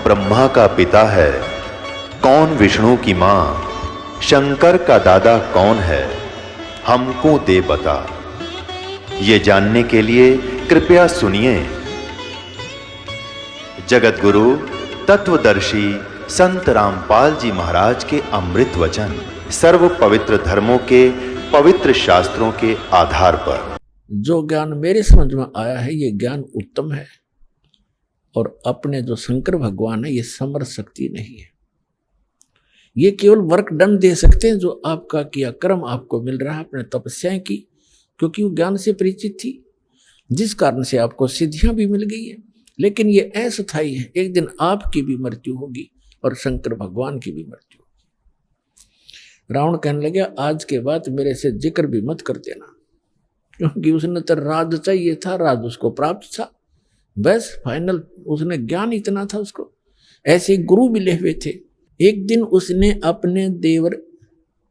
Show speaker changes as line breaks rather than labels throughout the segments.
ब्रह्मा का पिता है, कौन विष्णु की मां, शंकर का दादा कौन है, हमको दे बता। ये जानने के लिए कृपया सुनिए। जगत गुरु तत्वदर्शी संत रामपाल जी महाराज के अमृत वचन सर्व पवित्र धर्मों के पवित्र शास्त्रों के आधार पर।
जो ज्ञान मेरे समझ में आया है, ये ज्ञान उत्तम है और अपने जो शंकर भगवान है, ये समर शक्ति नहीं है। ये केवल वर्क डन दे सकते हैं, जो आपका किया कर्म आपको मिल रहा है अपने तपस्याएं की, क्योंकि वो ज्ञान से परिचित थी, जिस कारण से आपको सिद्धियां भी मिल गई है। लेकिन ये अस्थायी है, एक दिन आपकी भी मृत्यु होगी और शंकर भगवान की भी मृत्यु होगी। रावण कहने लगे, आज के बाद मेरे से जिक्र भी मत कर देना, क्योंकि उसने तो राज चाहिए था, राज उसको प्राप्त था, बस फाइनल उसने ज्ञान इतना था उसको। ऐसे गुरु मिले हुए थे। एक दिन उसने अपने देवर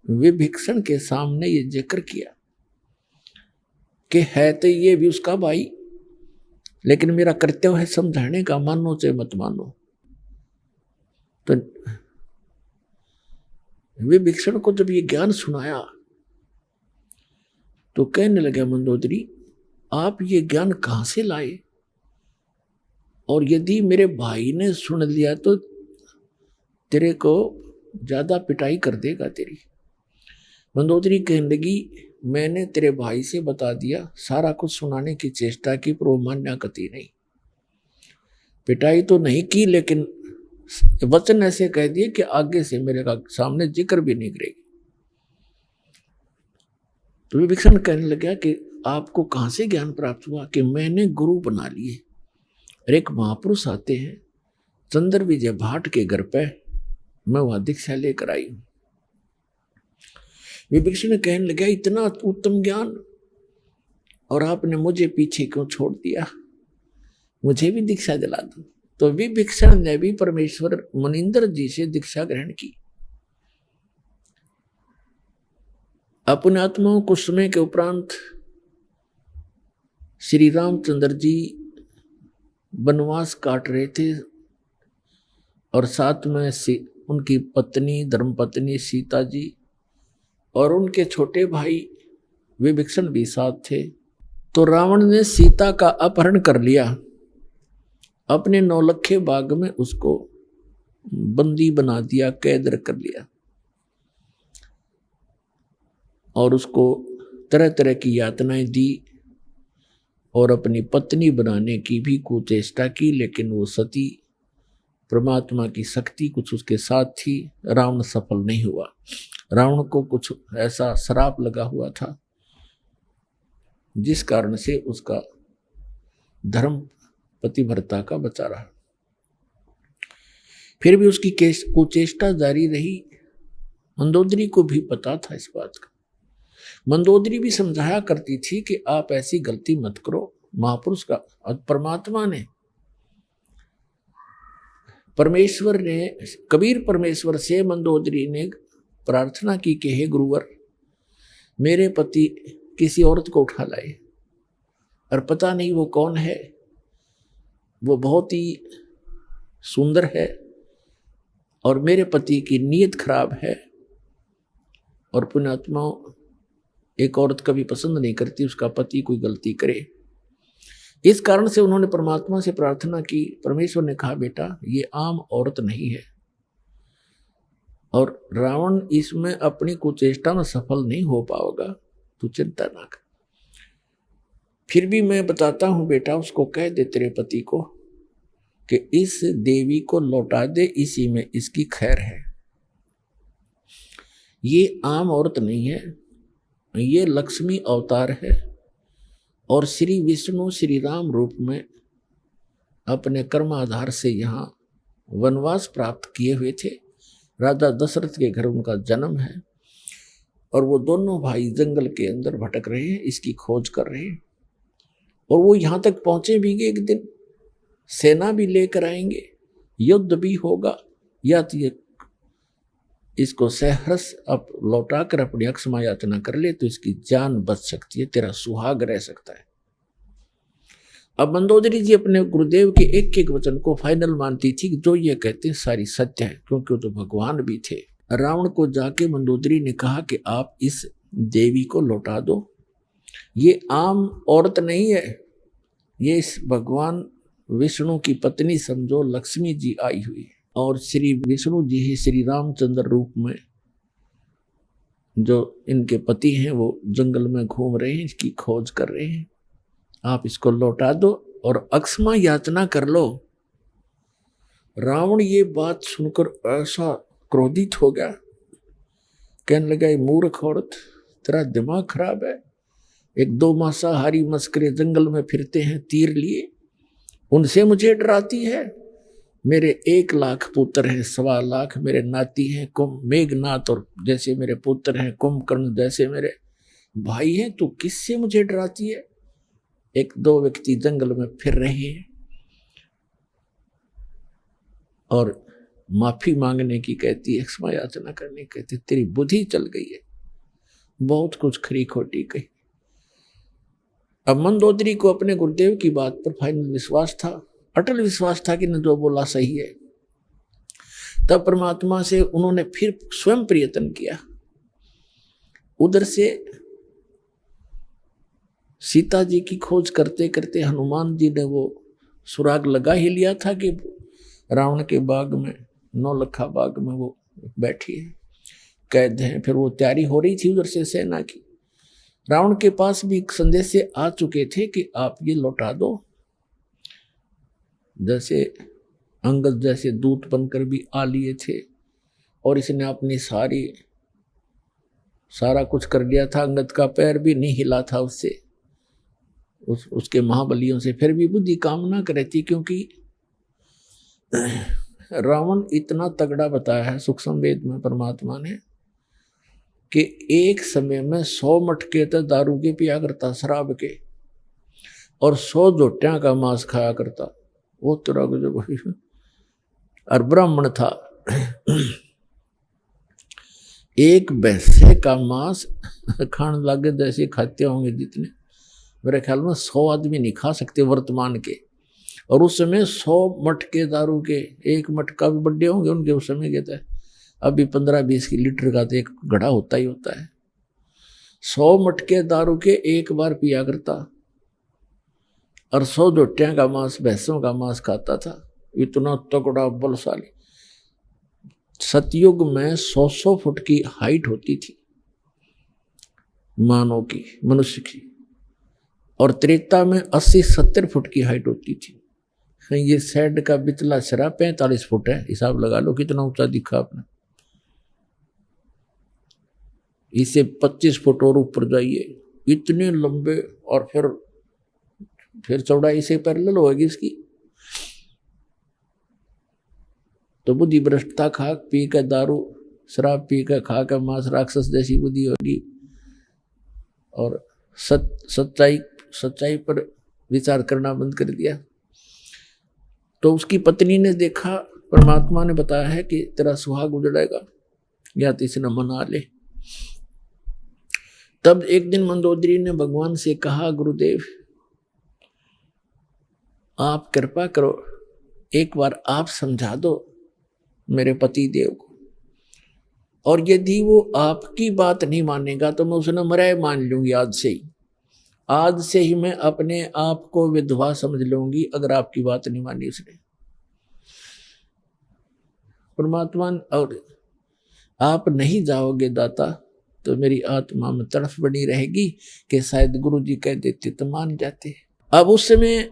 विभीषण के सामने ये जिक्र किया कि है तो ये भी उसका भाई, लेकिन मेरा कर्तव्य है समझाने का, मानो चाहे मत मानो। तो विभीषण को जब ये ज्ञान सुनाया तो कहने लगे, मंदोदरी आप ये ज्ञान कहां से लाए, और यदि मेरे भाई ने सुन लिया तो तेरे को ज्यादा पिटाई कर देगा तेरी। मंदोदरी कहने लगी, मैंने तेरे भाई से बता दिया, सारा कुछ सुनाने की चेष्टा की, पर वो मान्या कती नहीं। पिटाई तो नहीं की, लेकिन वचन ऐसे कह दिए कि आगे से मेरे का सामने जिक्र भी नहीं करेगी। तो विभीषण कहने लगा कि आपको कहां से ज्ञान प्राप्त हुआ कि मैंने गुरु बना लिए। और एक महापुरुष आते हैं चंद्र विजय भाट के घर पे, मैं वहां दीक्षा लेकर आई हूं। विभीषण कहने लगा, इतना उत्तम ज्ञान और आपने मुझे पीछे क्यों छोड़ दिया, मुझे भी दीक्षा दिला दो। तो विभीषण ने भी परमेश्वर मुनिंदर जी से दीक्षा ग्रहण की। अपने आत्माओं को समय के उपरांत श्री रामचंद्र जी वनवास काट रहे थे और साथ में उनकी पत्नी धर्मपत्नी सीता जी और उनके छोटे भाई विभीषण भी साथ थे। तो रावण ने सीता का अपहरण कर लिया, अपने नौलखे बाग में उसको बंदी बना दिया, कैद कर लिया और उसको तरह तरह की यातनाएं दी और अपनी पत्नी बनाने की भी कुचेष्टा की, लेकिन वो सती परमात्मा की शक्ति कुछ उसके साथ थी। रावण सफल नहीं हुआ। रावण को कुछ ऐसा श्राप लगा हुआ था जिस कारण से उसका धर्म पतिव्रता का बचा रहा। फिर भी उसकी कुचेष्टा जारी रही। मंदोदरी को भी पता था इस बात का। मंदोदरी भी समझाया करती थी कि आप ऐसी गलती मत करो। महापुरुष का परमात्मा ने, परमेश्वर ने, कबीर परमेश्वर से मंदोदरी ने प्रार्थना की कि हे गुरुवर, मेरे पति किसी औरत को उठा लाए और पता नहीं वो कौन है, वो बहुत ही सुंदर है और मेरे पति की नीयत खराब है और पुण्यात्मा एक औरत कभी पसंद नहीं करती उसका पति कोई गलती करे। इस कारण से उन्होंने परमात्मा से प्रार्थना की। परमेश्वर ने कहा, बेटा ये आम औरत नहीं है और रावण इसमें अपनी कुचेष्टा में सफल नहीं हो पाएगा, तू चिंता ना कर। फिर भी मैं बताता हूं बेटा, उसको कह दे तेरे पति को कि इस देवी को लौटा दे, इसी में इसकी खैर है। ये आम औरत नहीं है, ये लक्ष्मी अवतार है और श्री विष्णु श्री राम रूप में अपने कर्माधार से यहाँ वनवास प्राप्त किए हुए थे। राजा दशरथ के घर उनका जन्म है और वो दोनों भाई जंगल के अंदर भटक रहे हैं, इसकी खोज कर रहे हैं और वो यहाँ तक पहुंचे भी एक दिन सेना भी लेकर आएंगे, युद्ध भी होगा, या तो ये इसको सहर्ष अब लौटा कर अपनी अक्षमा याचना कर ले तो इसकी जान बच सकती है, तेरा सुहाग रह सकता है। अब मंदोदरी जी अपने गुरुदेव के एक एक वचन को फाइनल मानती थी कि जो ये कहते हैं सारी सत्य है, क्योंकि वो तो भगवान भी थे। रावण को जाके मंदोदरी ने कहा कि आप इस देवी को लौटा दो, ये आम औरत नहीं है, ये इस भगवान विष्णु की पत्नी समझो, लक्ष्मी जी आई हुई, और श्री विष्णु जी ही श्री रामचंद्र रूप में जो इनके पति हैं वो जंगल में घूम रहे हैं, इसकी खोज कर रहे हैं, आप इसको लौटा दो और अक्षमा याचना कर लो। रावण ये बात सुनकर ऐसा क्रोधित हो गया, कहने लगा ये मूर्ख औरत, तेरा दिमाग खराब है, एक दो मांसाहारी मस्करे जंगल में फिरते हैं तीर लिए, उनसे मुझे डराती है। मेरे 1 लाख पुत्र हैं, 1.25 लाख मेरे नाती हैं, मेघनाथ और जैसे मेरे पुत्र हैं, कुंभकर्ण जैसे मेरे भाई हैं, तो किससे मुझे डराती है? 1-2 व्यक्ति जंगल में फिर रहे हैं और माफी मांगने की कहती है, क्षमा याचना करने की कहती है, तेरी बुद्धि चल गई है, बहुत कुछ खरी खोटी कही। अब मंदोदरी को अपने गुरुदेव की बात पर फाइनल विश्वास था, अटल विश्वास था कि न जो बोला सही है। तब परमात्मा से उन्होंने फिर स्वयं प्रयत्न किया। उधर से सीता जी की खोज करते करते हनुमान जी ने वो सुराग लगा ही लिया था कि रावण के बाग में, नौलखा बाग में वो बैठी है, कैद है। फिर वो तैयारी हो रही थी उधर से सेना की। रावण के पास भी संदेश से आ चुके थे कि आप ये लौटा दो। जैसे अंगद जैसे दूत बनकर भी आ लिए थे और इसने अपनी सारा कुछ कर लिया था। अंगद का पैर भी नहीं हिला था उससे, उसके महाबलियों से, फिर भी बुद्धि काम ना करे थी, क्योंकि रावण इतना तगड़ा बताया है सूक्ष्म वेद में परमात्मा ने कि एक समय में 100 मटके तो दारू के पिया करता, शराब के, और 100 जोटियां का मांस खाया करता। वो तरह का जो और ब्राह्मण था, एक भैंसे का मांस खाने लगे जैसे खाते होंगे जितने, मेरे ख्याल में 100 आदमी नहीं खा सकते वर्तमान के। और उस समय 100 मटके दारू के, एक मटका भी बड़े होंगे उनके उस समय के थे, अभी 15-20 लीटर का तो एक घड़ा होता ही होता है। 100 मटके दारू के एक बार पिया करता और 100 जोटियां का मांस, भैंसों का मांस खाता था। इतना तगड़ा बलशाली। सतयुग में 100 फुट की हाइट होती थी मानव की, मनुष्य की, और त्रेता में 80-70 फुट की हाइट होती थी। ये सैड का बिचला सिरा 45 फुट है, हिसाब लगा लो कितना ऊंचा दिखा आपने। इसे 25 फुट और ऊपर जाइए, इतने लंबे, और फिर चौड़ाई से पैरेलल होगी इसकी। तो बुद्धि भ्रष्टता, खा पी कर दारू, शराब पी कर खा कर मांस, राक्षस जैसी बुद्धि होगी। और सच्चाई पर विचार करना बंद कर दिया। तो उसकी पत्नी ने देखा, परमात्मा ने बताया है कि तेरा सुहाग उजड़ेगा या तो इसे न मना ले। तब एक दिन मंदोदरी ने भगवान से कहा, गुरुदेव आप कृपा करो, एक बार आप समझा दो मेरे पति देव को, और यदि वो आपकी बात नहीं मानेगा तो मैं उसे मराए मान लूंगी। आज से ही मैं अपने आप को विधवा समझ लूंगी अगर आपकी बात नहीं मानी उसने। परमात्मा, और आप नहीं जाओगे दाता तो मेरी आत्मा में तड़फ बनी रहेगी कि शायद गुरु जी कह देते तो मान जाते। अब उस समय,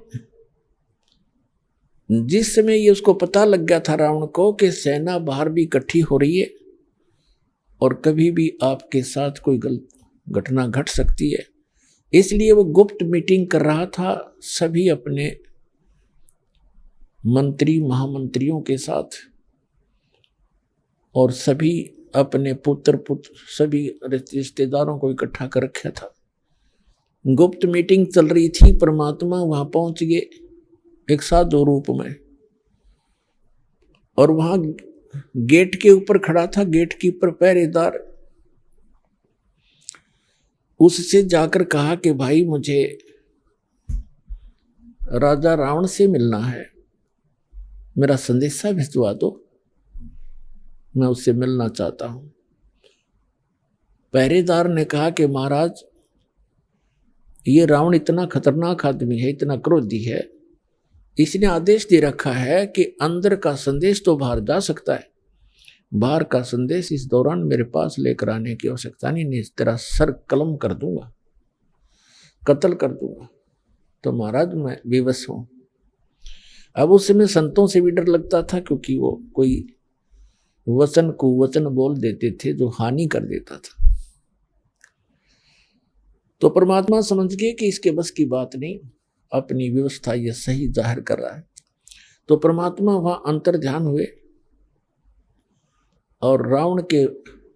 जिस समय ये उसको पता लग गया था रावण को कि सेना बाहर भी इकट्ठी हो रही है और कभी भी आपके साथ कोई गलत घटना घट सकती है, इसलिए वो गुप्त मीटिंग कर रहा था सभी अपने मंत्री महामंत्रियों के साथ, और सभी अपने पुत्र सभी रिश्तेदारों को इकट्ठा कर रखा था। गुप्त मीटिंग चल रही थी। परमात्मा वहां पहुंच गए एक साधु रूप में, और वहां गेट के ऊपर खड़ा था गेट कीपर, पहरेदार। उससे जाकर कहा कि भाई मुझे राजा रावण से मिलना है, मेरा संदेशा भिजवा दो, मैं उससे मिलना चाहता हूं। पहरेदार ने कहा कि महाराज, ये रावण इतना खतरनाक आदमी है, इतना क्रोधी है, इसने आदेश दे रखा है कि अंदर का संदेश तो बाहर जा सकता है, बाहर का संदेश इस दौरान मेरे पास लेकर आने की आवश्यकता नहीं, तेरा सर कलम कर दूंगा, कत्ल कर दूंगा। तो महाराज मैं विवश हूं। अब उस समय संतों से भी डर लगता था, क्योंकि वो कोई वचन कुवचन बोल देते थे जो हानि कर देता था। तो परमात्मा समझ गए कि इसके बस की बात नहीं, अपनी व्यवस्था ये सही जाहिर कर रहा है। तो परमात्मा वहां अंतर ध्यान हुए और रावण के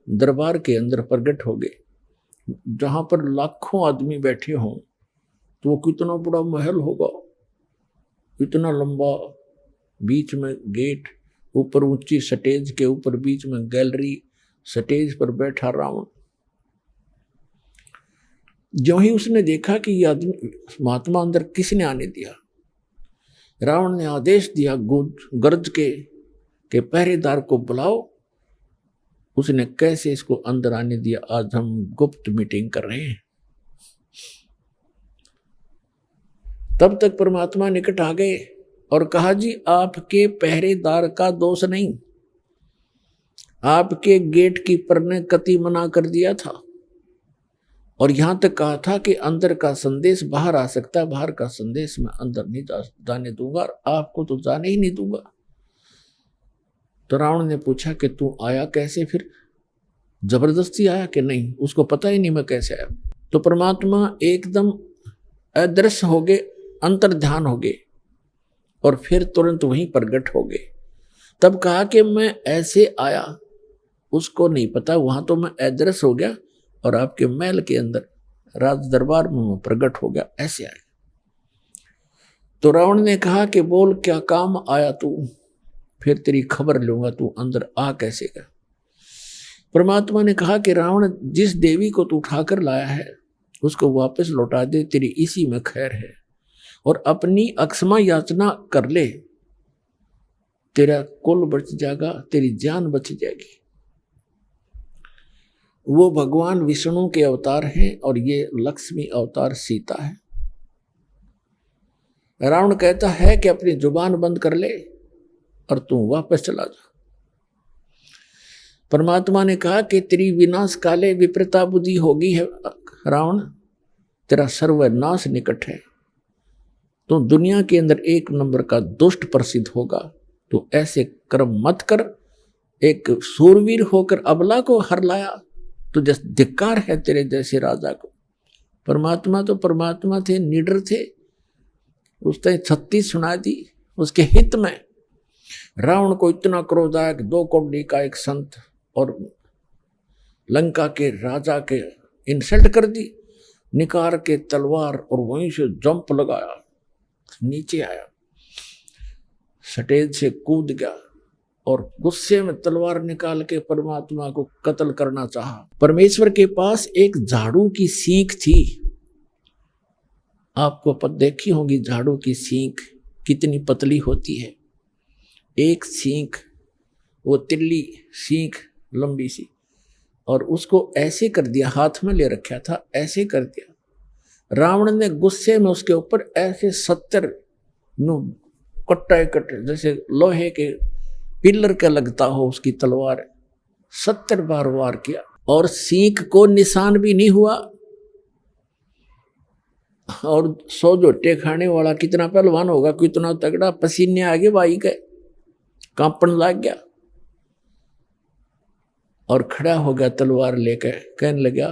दरबार के अंदर प्रकट हो गए। जहां पर लाखों आदमी बैठे हों तो वो कितना बड़ा महल होगा, इतना लंबा, बीच में गेट, ऊपर ऊंची स्टेज के ऊपर बीच में गैलरी, स्टेज पर बैठा रावण। जो ही उसने देखा कि ये आदमी महात्मा अंदर किसने आने दिया, रावण ने आदेश दिया गरज के पहरेदार को बुलाओ। उसने कैसे इसको अंदर आने दिया, आज हम गुप्त मीटिंग कर रहे हैं। तब तक परमात्मा निकट आ गए और कहा, जी आपके पहरेदार का दोष नहीं, आपके गेट कीपर ने कति मना कर दिया था और यहां तक कहा था कि अंदर का संदेश बाहर आ सकता है, बाहर का संदेश मैं अंदर नहीं जाने दूंगा और आपको तो जाने ही नहीं दूंगा। तो रावण ने पूछा कि तू आया कैसे, फिर जबरदस्ती आया कि नहीं? उसको पता ही नहीं मैं कैसे आया। तो परमात्मा एकदम अदृश्य हो गए, अंतर ध्यान हो गए और फिर तुरंत वहीं प्रकट हो गए। तब कहा कि मैं ऐसे आया, उसको नहीं पता, वहां तो मैं अदृश्य हो गया और आपके महल के अंदर राज दरबार में प्रकट हो गया, ऐसे आया। तो रावण ने कहा कि बोल क्या काम आया तू, फिर तेरी खबर लूंगा, तू अंदर आ कैसे गया। परमात्मा ने कहा कि रावण, जिस देवी को तू उठाकर लाया है उसको वापस लौटा दे, तेरी इसी में खैर है, और अपनी अक्षमा याचना कर ले, तेरा कुल बच जाएगा, तेरी जान बच जाएगी। वो भगवान विष्णु के अवतार हैं और ये लक्ष्मी अवतार सीता है। रावण कहता है कि अपनी जुबान बंद कर ले और तू वापस चला जा। परमात्मा ने कहा कि तेरी विनाश काले विपरीता बुद्धि होगी है रावण, तेरा सर्वनाश निकट है, तो दुनिया के अंदर एक नंबर का दुष्ट प्रसिद्ध होगा। तो ऐसे कर्म मत कर, एक सूरवीर होकर अबला को हर लाया, तो जैसे धिक्कार है तेरे जैसे राजा को। परमात्मा तो परमात्मा थे, निडर थे, उसने 36 सुना दी उसके हित में। रावण को इतना क्रोध आया कि 2 कौड़ी का एक संत और लंका के राजा के इंसल्ट कर दी, निकाल के तलवार और वहीं से जंप लगाया, नीचे आया, स्टेज से कूद गया और गुस्से में तलवार निकाल के परमात्मा को कत्ल करना चाहा। परमेश्वर के पास एक झाड़ू की सींग थी, आपको देखी होगी झाड़ू की सींग कितनी पतली होती है। एक सींग, वो तिल्ली सींग लंबी सी, और उसको ऐसे कर दिया, हाथ में ले रखा था, ऐसे कर दिया। रावण ने गुस्से में उसके ऊपर ऐसे 70 कट्टे जैसे लोहे के पिलर का लगता हो उसकी तलवार, 70 बार वार किया और सींग को निशान भी नहीं हुआ। और 100 जोटे खाने वाला कितना पहलवान होगा, कितना तगड़ा, पसीने आगे भाई गए, कांपन लग गया और खड़ा हो गया तलवार लेकर, कहने लगा,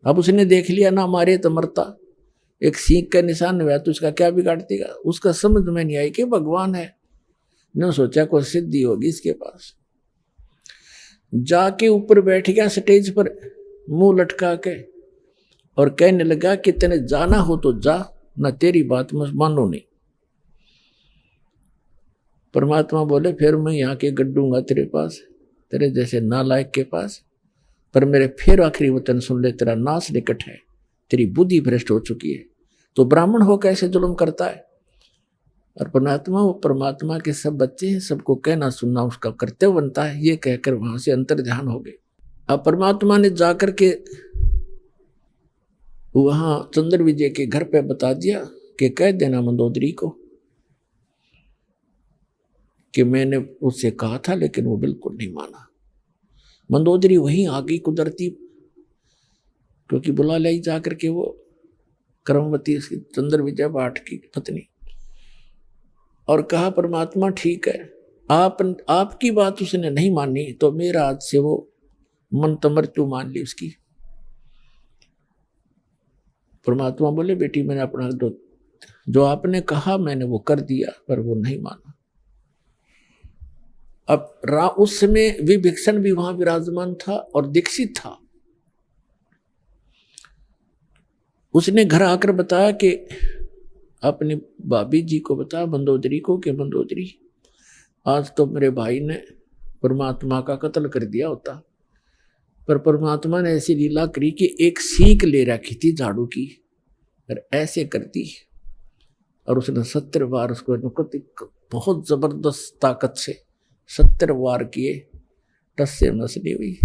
अब उसने देख लिया ना मारे तो मरता, एक सींग का निशान हुआ तो उसका क्या बिगाड़ देगा। उसका समझ में नहीं आई कि भगवान है, न सोचा कोई सिद्धि होगी इसके पास। जाके ऊपर बैठ गया स्टेज पर मुंह लटका के और कहने लगा कि तेने जाना हो तो जा, ना तेरी बात मैं मानो नहीं। परमात्मा बोले, फिर मैं यहाँ के गड्ढूंगा तेरे पास, तेरे जैसे नालायक के पास, पर मेरे फिर आखिरी वचन सुन ले, तेरा नाश निकट है, तेरी बुद्धि भ्रष्ट हो चुकी है। तो ब्राह्मण हो कैसे जुल्म करता है, और परमात्मा वो परमात्मा के सब बच्चे हैं, सबको कहना सुनना उसका कर्तव्य बनता है, ये कहकर वहां से अंतर ध्यान हो गए। अब परमात्मा ने जाकर के वहां चंद्र विजय के घर पे बता दिया कि कह देना मंदोदरी को कि मैंने उससे कहा था, लेकिन वो बिल्कुल नहीं माना। मंदोदरी वहीं आ गई कुदरती, क्योंकि बुला लाई जाकर के वो कर्मवती चंद्र विजय भाट की पत्नी, और कहा परमात्मा ठीक है, आपकी बात उसने नहीं मानी तो मेरा आज से वो मन मृत्यु मान ली उसकी। परमात्मा बोले बेटी मैंने अपना जो आपने कहा मैंने वो कर दिया, पर वो नहीं माना। अब उस समय विभीषण भी वहां विराजमान था और दीक्षित था। उसने घर आकर बताया कि अपनी भाभी जी को बताया मंदोदरी को कि मंदोदरी आज तो मेरे भाई ने परमात्मा का कत्ल कर दिया होता, पर परमात्मा ने ऐसी लीला करी कि एक सीख ले रखी थी झाड़ू की और ऐसे करती, और उसने 70 वार उसको बहुत जबरदस्त ताकत से 70 वार किए, टस से मस नहीं हुई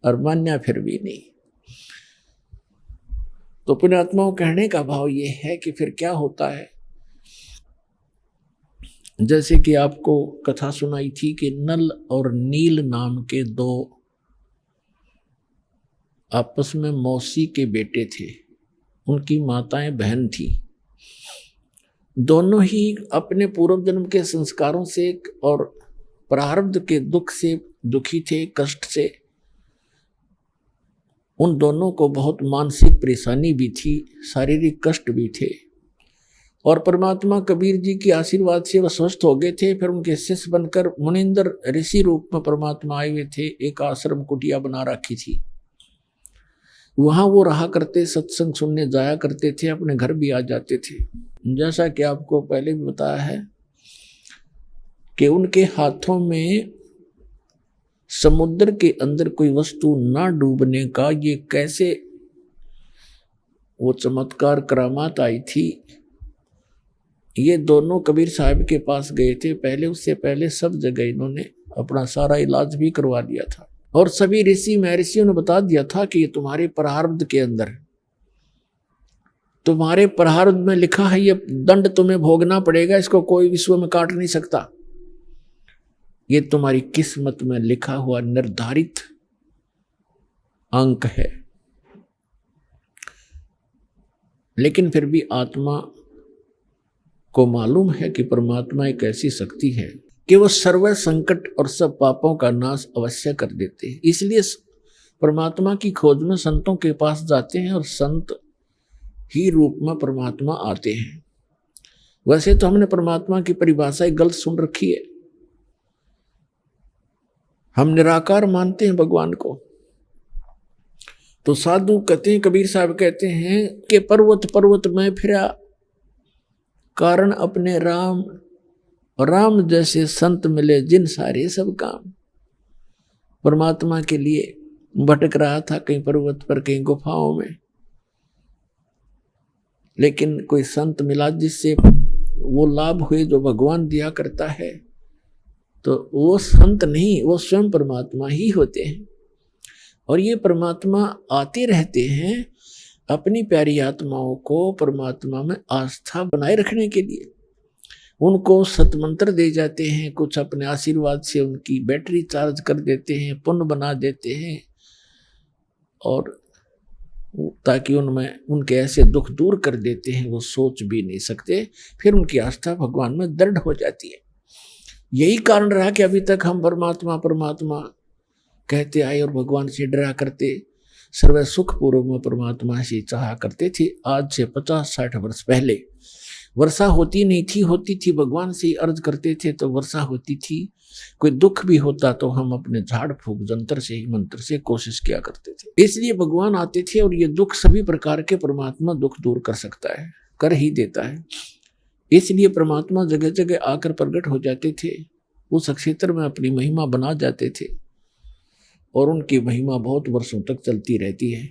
और मान्या फिर भी नहीं। तो पुण्यात्माओं कहने का भाव ये है कि फिर क्या होता है, जैसे कि आपको कथा सुनाई थी कि नल और नील नाम के 2 आपस में मौसी के बेटे थे, उनकी माताएं बहन थी। दोनों ही अपने पूर्व जन्म के संस्कारों से और प्रारब्ध के दुख से दुखी थे, कष्ट से। उन दोनों को बहुत मानसिक परेशानी भी थी, शारीरिक कष्ट भी थे, और परमात्मा कबीर जी के आशीर्वाद से वह स्वस्थ हो गए थे। फिर उनके शिष्य बनकर मुनिंदर ऋषि रूप में परमात्मा आए हुए थे। एक आश्रम कुटिया बना रखी थी, वहां वो रहा करते, सत्संग सुनने जाया करते थे, अपने घर भी आ जाते थे। जैसा कि आपको पहले भी बताया है कि उनके हाथों में समुद्र के अंदर कोई वस्तु ना डूबने का ये कैसे वो चमत्कार करामात आई थी। ये दोनों कबीर साहब के पास गए थे पहले, उससे पहले सब जगह इन्होंने अपना सारा इलाज भी करवा लिया था, और सभी ऋषि महर्षियों ने बता दिया था कि ये तुम्हारे प्रारब्ध के अंदर, तुम्हारे प्रारब्ध में लिखा है, ये दंड तुम्हें भोगना पड़ेगा, इसको कोई विश्व में काट नहीं सकता। ये तुम्हारी किस्मत में लिखा हुआ निर्धारित अंक है। लेकिन फिर भी आत्मा को मालूम है कि परमात्मा एक ऐसी शक्ति है कि वह सर्व संकट और सब पापों का नाश अवश्य कर देते हैं। इसलिए परमात्मा की खोज में संतों के पास जाते हैं और संत ही रूप में परमात्मा आते हैं। वैसे तो हमने परमात्मा की परिभाषा गलत सुन रखी है, हम निराकार मानते हैं भगवान को। तो साधु कहते हैं, कबीर साहब कहते हैं कि पर्वत पर्वत में फिरा, कारण अपने राम, राम जैसे संत मिले जिन सारे सब काम। परमात्मा के लिए भटक रहा था, कहीं पर्वत पर कहीं गुफाओं में, लेकिन कोई संत मिला जिससे वो लाभ हुए जो भगवान दिया करता है। तो वो संत नहीं, वो स्वयं परमात्मा ही होते हैं। और ये परमात्मा आते रहते हैं अपनी प्यारी आत्माओं को परमात्मा में आस्था बनाए रखने के लिए। उनको सतमंत्र दे जाते हैं, कुछ अपने आशीर्वाद से उनकी बैटरी चार्ज कर देते हैं, पुण्य बना देते हैं, और ताकि उनमें उनके ऐसे दुख दूर कर देते हैं वो सोच भी नहीं सकते। फिर उनकी आस्था भगवान में दृढ़ हो जाती है। यही कारण रहा कि अभी तक हम परमात्मा परमात्मा कहते आए और भगवान से डरा करते, सर्व सुख पूर्व में परमात्मा से चाहा करते थे। आज से 50-60 वर्ष पहले वर्षा होती नहीं थी, होती थी भगवान से अर्ज करते थे तो वर्षा होती थी। कोई दुख भी होता तो हम अपने झाड़ फूक जंतर से ही मंत्र से कोशिश किया करते थे। इसलिए भगवान आते थे, और ये दुख सभी प्रकार के परमात्मा दुख दूर कर सकता है, कर ही देता है। इसलिए परमात्मा जगह जगह आकर प्रकट हो जाते थे, उस क्षेत्र में अपनी महिमा बना जाते थे, और उनकी महिमा बहुत वर्षों तक चलती रहती है।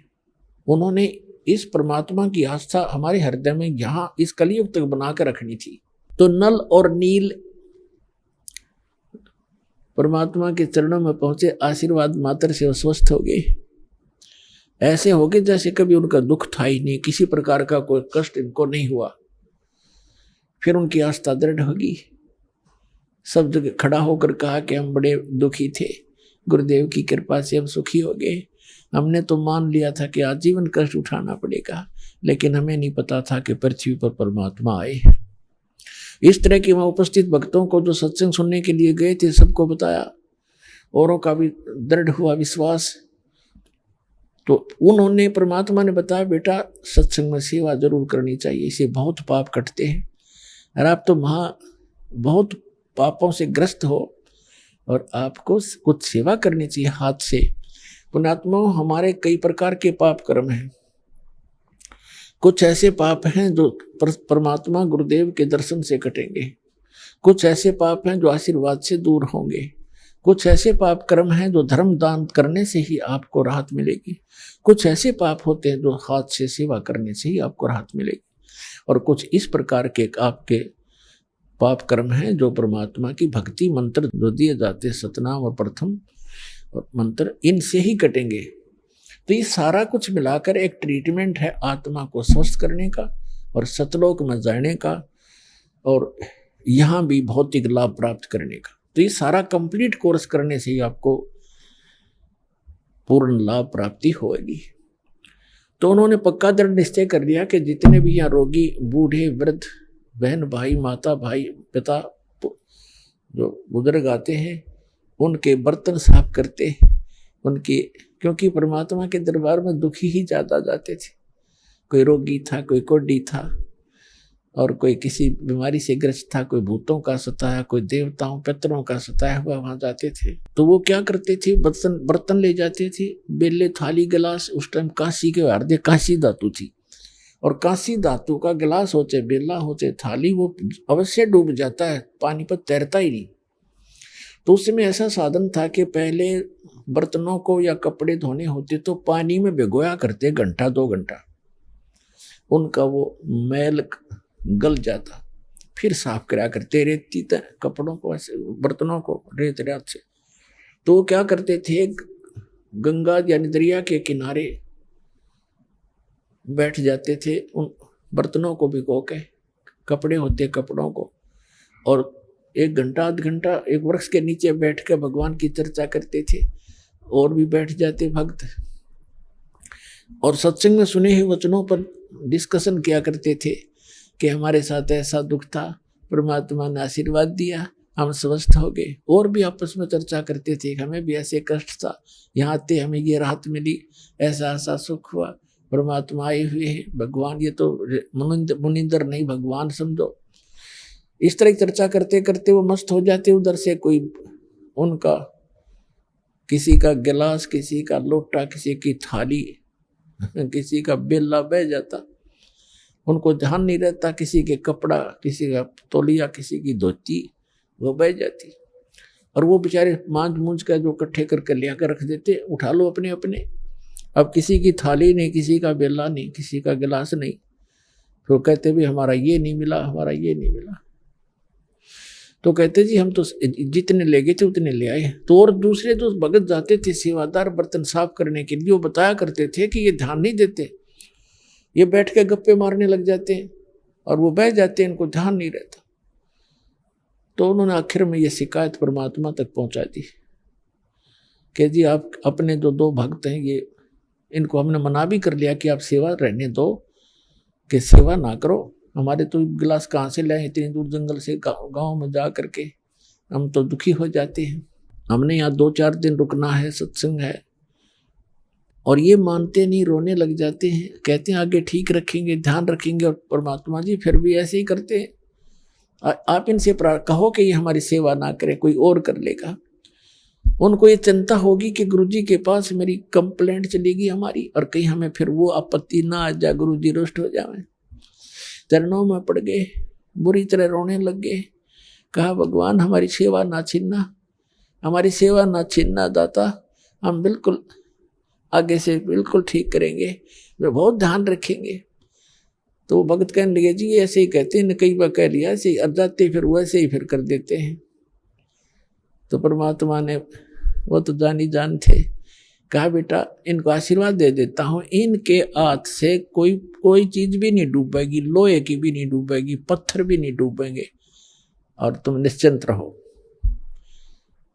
उन्होंने इस परमात्मा की आस्था हमारे हृदय में यहाँ इस कलयुग तक बना कर रखनी थी। तो नल और नील परमात्मा के चरणों में पहुंचे, आशीर्वाद मात्र से वो स्वस्थ हो गए। ऐसे हो गए जैसे कभी उनका दुख था ही नहीं, किसी प्रकार का कोई कष्ट इनको नहीं हुआ। फिर उनकी आस्था दृढ़ होगी, सब जगह खड़ा होकर कहा कि हम बड़े दुखी थे, गुरुदेव की कृपा से हम सुखी हो गए। हमने तो मान लिया था कि आजीवन कष्ट उठाना पड़ेगा, लेकिन हमें नहीं पता था कि पृथ्वी पर परमात्मा आए। इस तरह के वहां उपस्थित भक्तों को जो सत्संग सुनने के लिए गए थे सबको बताया, औरों का भी दृढ़ हुआ विश्वास। तो उन्होंने, परमात्मा ने बताया बेटा सत्संग में सेवा जरूर करनी चाहिए, इसे बहुत पाप कटते हैं और आप तो बहुत पापों से ग्रस्त हो और आपको कुछ सेवा करनी चाहिए हाथ से। पुण्यात्मा, हमारे कई प्रकार के पाप कर्म हैं। कुछ ऐसे पाप हैं जो परमात्मा गुरुदेव के दर्शन से कटेंगे, कुछ ऐसे पाप हैं जो आशीर्वाद से दूर होंगे, कुछ ऐसे पाप कर्म हैं जो धर्म दान करने से ही आपको राहत मिलेगी, कुछ ऐसे पाप होते हैं जो हाथ से सेवा करने से ही आपको राहत मिलेगी, और कुछ इस प्रकार के आपके पाप कर्म हैं जो परमात्मा की भक्ति मंत्र जो दिए जाते हैं, सतनाम और प्रथम और मंत्र, इनसे ही कटेंगे। तो ये सारा कुछ मिलाकर एक ट्रीटमेंट है आत्मा को स्वस्थ करने का और सतलोक में जाने का और यहाँ भी भौतिक लाभ प्राप्त करने का। तो ये सारा कंप्लीट कोर्स करने से ही आपको पूर्ण लाभ प्राप्ति होगी। तो उन्होंने पक्का दृढ़ निश्चय कर लिया कि जितने भी यहाँ रोगी, बूढ़े, वृद्ध, बहन, भाई, माता, भाई, पिता जो बुजुर्ग आते हैं उनके बर्तन साफ करते, उनके, क्योंकि परमात्मा के दरबार में दुखी ही ज्यादा जाते थे। कोई रोगी था, कोई कोढ़ी था और कोई किसी बीमारी से ग्रस्त था, कोई भूतों का सताया, कोई देवताओं पितरों का सताया हुआ वहां जाते थे। तो वो क्या करते थे, बर्तन ले जाते थे, बेले, थाली, गिलास। उस टाइम कांसी के हार्दिक कांसी धातु थी और कांसी धातु का गिलास हो चाहे बेला हो चाहे थाली, वो अवश्य डूब जाता है, पानी पर तैरता ही नहीं। तो उसमें ऐसा साधन था कि पहले बर्तनों को या कपड़े धोने होते तो पानी में भिगोया करते, घंटा 2 घंटा, उनका वो मैल गल जाता, फिर साफ कराया करते, रेती कपड़ों को, ऐसे बर्तनों को रेत से। तो वो क्या करते थे, गंगा यानी दरिया के किनारे बैठ जाते थे, उन बर्तनों को भिगो के, कपड़े होते कपड़ों को, और 1 घंटा आध घंटा एक वृक्ष के नीचे बैठ के भगवान की चर्चा करते थे। और भी बैठ जाते भक्त और सत्संग में सुने हुए वचनों पर डिस्कशन किया करते थे कि हमारे साथ ऐसा दुख था, परमात्मा ने आशीर्वाद दिया, हम स्वस्थ हो गए। और भी आपस में चर्चा करते थे, हमें भी ऐसे कष्ट था, यहाँ आते हमें ये राहत मिली, ऐसा ऐसा सुख हुआ, परमात्मा आए हुए हैं, भगवान, ये तो मुनिंदर नहीं भगवान समझो। इस तरह की चर्चा करते करते वो मस्त हो जाते। उधर से कोई उनका किसी का गिलास, किसी का लोटा, किसी की थाली, किसी का बेला बह जाता, उनको ध्यान नहीं रहता, किसी के कपड़ा, किसी का तौलिया, किसी की धोती वो बह जाती, और वो बेचारे मांझ मूंझ का जो इकट्ठे करके लिया कर रख देते, उठा लो अपने अपने। अब किसी की थाली नहीं, किसी का बेला नहीं, किसी का गिलास नहीं, तो कहते भी हमारा ये नहीं मिला, हमारा ये नहीं मिला। तो कहते जी हम तो जितने ले गए थे उतने ले आए। तो और दूसरे जो भगत जाते थे सेवादार बर्तन साफ करने के लिए, वो बताया करते थे कि ये ध्यान नहीं देते, ये बैठ के गप्पे मारने लग जाते हैं और वो बह जाते हैं, इनको ध्यान नहीं रहता। तो उन्होंने आखिर में ये शिकायत परमात्मा तक पहुंचा दी कि जी आप अपने जो 2 भक्त हैं, ये इनको हमने मना भी कर लिया कि आप सेवा रहने दो, कि सेवा ना करो, हमारे तो गिलास कहाँ से लाए, इतनी दूर जंगल से गांव में जा करके, हम तो दुखी हो जाते हैं, हमने यहाँ 2-4 दिन रुकना है, सत्संग है। और ये मानते नहीं, रोने लग जाते हैं, कहते हैं आगे ठीक रखेंगे, ध्यान रखेंगे, और परमात्मा जी फिर भी ऐसे ही करते हैं। आप इनसे कहो कि ये हमारी सेवा ना करे, कोई और कर लेगा। उनको ये चिंता होगी कि गुरुजी के पास मेरी कंप्लेंट चलेगी हमारी, और कहीं हमें फिर वो आपत्ति ना आ जाए, गुरुजी रुष्ट हो जाए। चरणों में पड़ गए, बुरी तरह रोने लग गए, कहा भगवान हमारी सेवा ना छीनना, हमारी सेवा ना छीनना दाता, हम बिल्कुल आगे से बिल्कुल ठीक करेंगे, वे बहुत ध्यान रखेंगे। तो वो भक्त कहने लगे जी ऐसे ही कहते हैं, कई बार कह लिया ऐसे ही जाते फिर वैसे ही फिर कर देते हैं। तो परमात्मा ने, वो तो जानी जान थे, कहा बेटा इनको आशीर्वाद दे देता हूं, इनके हाथ से कोई चीज भी नहीं डूबेगी, लोहे की भी नहीं डूबेगी, पत्थर भी नहीं डूबेंगे, और तुम निश्चिंत रहो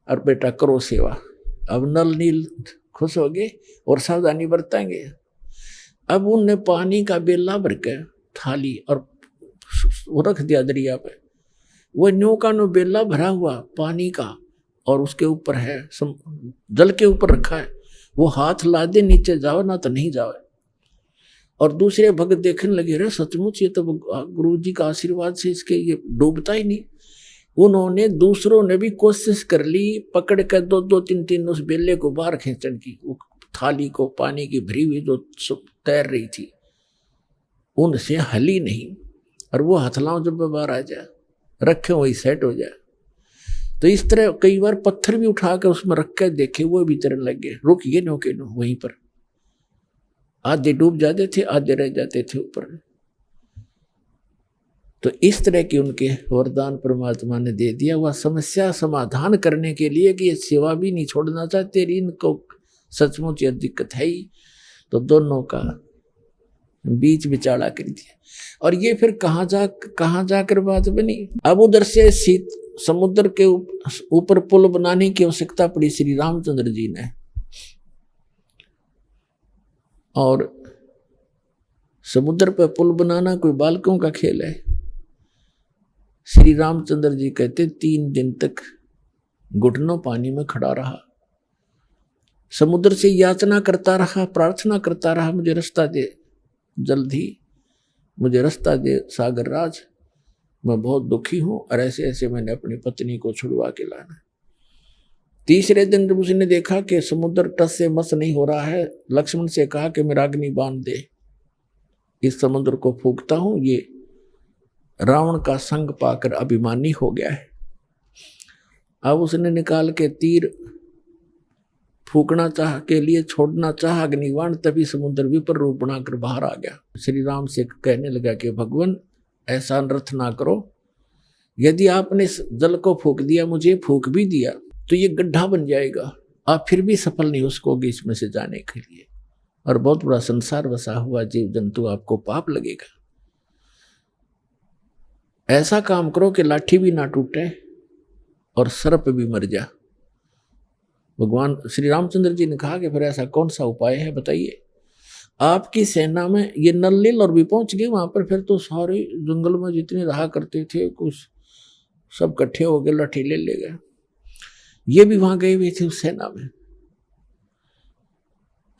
और बेटा करो सेवा। अब नल नील खुश हो गए और सावधानी बरतेंगे। अब उनने पानी का बेला भर के थाली और वो रख दिया दरिया पे, वो न्यू का नो बेला भरा हुआ पानी का, और उसके ऊपर है जल के ऊपर रखा है, वो हाथ ला दे नीचे जाओ ना तो नहीं जाओ। और दूसरे भक्त देखने लगे, रे सचमुच ये तो गुरु जी का आशीर्वाद से इसके ये डूबता ही नहीं। उन्होंने दूसरों ने भी कोशिश कर ली, पकड़ कर दो तीन उस बेले को बाहर खींचने की, वो थाली को पानी की भरी हुई जो तैर रही थी उनसे हली नहीं, और वो हथलाओं जब बाहर आ जाए रखे वही सेट हो जाए। तो इस तरह कई बार पत्थर भी उठा कर उसमें रख कर देखे, वो भी तैरने लग गए, रुक ये नो के नो वहीं पर, आधे डूब जाते थे आधे रह जाते थे ऊपर। तो इस तरह के उनके वरदान परमात्मा ने दे दिया, वह समस्या समाधान करने के लिए कि ये सेवा भी नहीं छोड़ना चाहते, इनको सचमुच ये दिक्कत है ही। तो दोनों का बीच बिचाड़ा कर दिया। और ये फिर कहाँ जाकर बात बनी। अब उधर से समुद्र के ऊपर पुल बनाने की आवश्यकता पड़ी श्री रामचंद्र जी ने, और समुद्र पर पुल बनाना कोई बालकों का खेल है। श्री रामचंद्र जी कहते 3 दिन तक घुटनों पानी में खड़ा रहा, समुद्र से याचना करता रहा, प्रार्थना करता रहा, मुझे रास्ता दे, जल्दी मुझे रास्ता दे सागर राज, मैं बहुत दुखी हूं, और ऐसे ऐसे मैंने अपनी पत्नी को छुड़वा के लाना। तीसरे दिन जब उसने देखा कि समुद्र टस से मस नहीं हो रहा है, लक्ष्मण से कहा कि मेरा अग्नि बांध दे, इस समुद्र को फूंकता हूं, ये रावण का संग पाकर अभिमानी हो गया है। अब उसने निकाल के तीर फूकना चाह के लिए छोड़ना चाह अग्निबाण, तभी समुद्र विपर रूप बनाकर बाहर आ गया। श्री राम से कहने लगा कि भगवान ऐसा अनर्थ ना करो, यदि आपने जल को फूक दिया, मुझे फूक भी दिया, तो ये गड्ढा बन जाएगा, आप फिर भी सफल नहीं हो सकोगे इसमें से जाने के लिए, और बहुत बड़ा संसार बसा हुआ जीव जंतु, आपको पाप लगेगा। ऐसा काम करो कि लाठी भी ना टूटे और सर्प भी मर जा। भगवान श्री रामचंद्र जी ने कहा कि फिर ऐसा कौन सा उपाय है बताइए। आपकी सेना में ये नल और भी पहुंच गए वहां पर, फिर तो सारे जंगल में जितने रहा करते थे कुछ सब इकट्ठे हो गए, लाठी ले गए। ये भी वहां गए हुए थे उस सेना में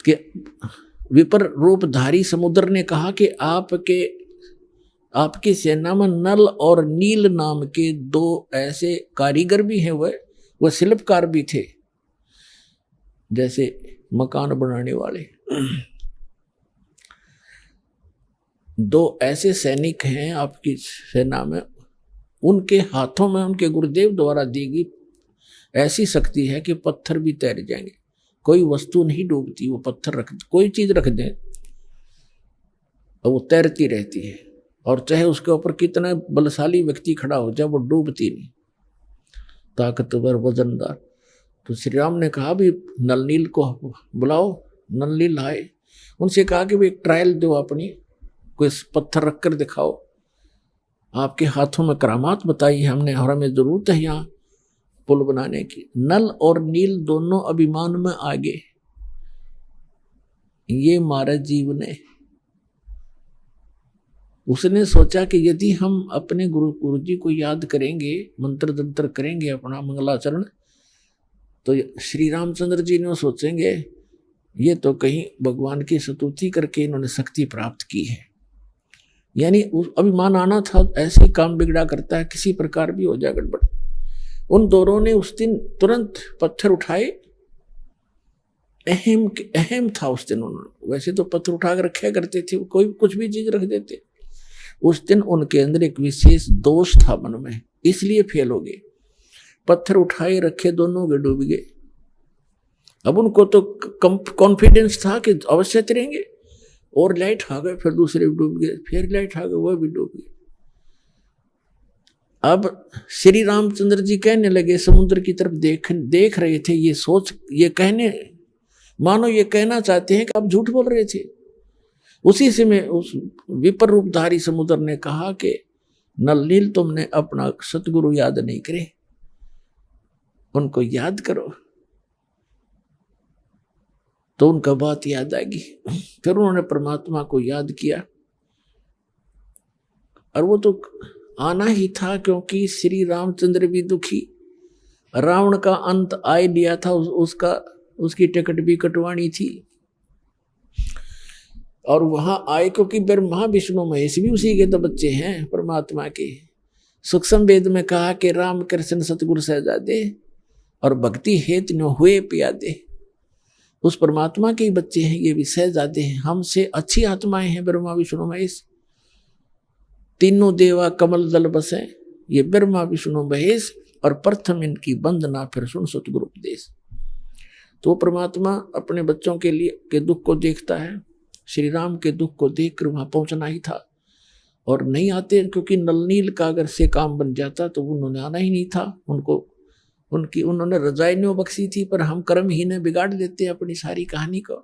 कि विपर रूपधारी समुद्र ने कहा कि आपकी सेना में नल और नील नाम के 2 ऐसे कारीगर भी हैं, वह शिल्पकार भी थे, जैसे मकान बनाने वाले। 2 ऐसे सैनिक हैं आपकी सेना में, उनके हाथों में उनके गुरुदेव द्वारा दी गई ऐसी शक्ति है कि पत्थर भी तैर जाएंगे, कोई वस्तु नहीं डूबती, वो पत्थर रख, कोई चीज रख दें और वो तैरती रहती है, और चाहे उसके ऊपर कितना बलशाली व्यक्ति खड़ा हो जाए वो डूबती नहीं, ताकतवर वजनदार। तो श्री राम ने कहा भी नल नील को बुलाओ, नल नील आए, उनसे कहा कि भाई एक ट्रायल दो, अपनी कोई पत्थर रख कर दिखाओ, आपके हाथों में करामात बताई हमने और हमें जरूरत है यहाँ पुल बनाने की। नल और नील दोनों अभिमान में आगे, ये महाराज जीव ने उसने सोचा कि यदि हम अपने गुरु जी को याद करेंगे, मंत्र तंत्र करेंगे, अपना मंगलाचरण, तो श्री रामचंद्र जी ने सोचेंगे ये तो कहीं भगवान की स्तुति करके इन्होंने शक्ति प्राप्त की है, यानी अभिमान आना था, ऐसे काम बिगड़ा करता है, किसी प्रकार भी हो जाए गड़बड़। उन दोनों ने उस दिन तुरंत पत्थर उठाए, अहम था उस दिन उन्होंने, वैसे तो पत्थर उठा कर रखे करते थे, कोई कुछ भी चीज रख देते। उस दिन उनके अंदर एक विशेष दोष था मन में, इसलिए फेल हो गए। पत्थर उठाए रखे, दोनों के डूब गए। अब उनको तो कॉन्फिडेंस था कि अवश्य तैरेंगे, और लाइट आ गए, फिर दूसरे भी डूब गए, फिर लाइट आ गए, वह भी डूब गए। अब श्री रामचंद्र जी कहने लगे, समुद्र की तरफ देख रहे थे, ये सोच, ये कहने, मानो ये कहना चाहते हैं कि आप झूठ बोल रहे थे। उसी समय उस विपर रूपधारी समुद्र ने कहा कि नल नील, तुमने अपना सतगुरु याद नहीं करे, उनको याद करो। तो उनका बात याद आ गई, फिर उन्होंने परमात्मा को याद किया। और वो तो आना ही था, क्योंकि श्री रामचंद्र भी दुखी, रावण का अंत आए लिया था, उसकी टिकट भी कटवानी थी। और वहां आए क्योंकि ब्रह्मा विष्णु महेश भी उसी के तो बच्चे हैं परमात्मा के। सूक्ष्म वेद में कहा कि राम कृष्ण सतगुरु सहजादे और भक्ति हेतु न हुए प्यादे। उस परमात्मा के ही बच्चे हैं, ये भी सहजादे हैं, हमसे अच्छी आत्माएं हैं ब्रह्मा विष्णु महेश। तीनों देवा कमल दल बसे, ये ब्रह्मा विष्णु महेश, और प्रथम इनकी वंदना फिर सुन सतगुरु उपदेश। तो परमात्मा अपने बच्चों के लिए के दुख को देखता है। श्री राम के दुख को देखकर वहां पहुंचना ही था, और नहीं आते, क्योंकि नलनील का अगर से काम बन जाता तो उन्होंने आना ही नहीं था। उन्होंने रजाई न्यों बख्शी थी, पर हम कर्म ही ने बिगाड़ देते अपनी सारी कहानी को।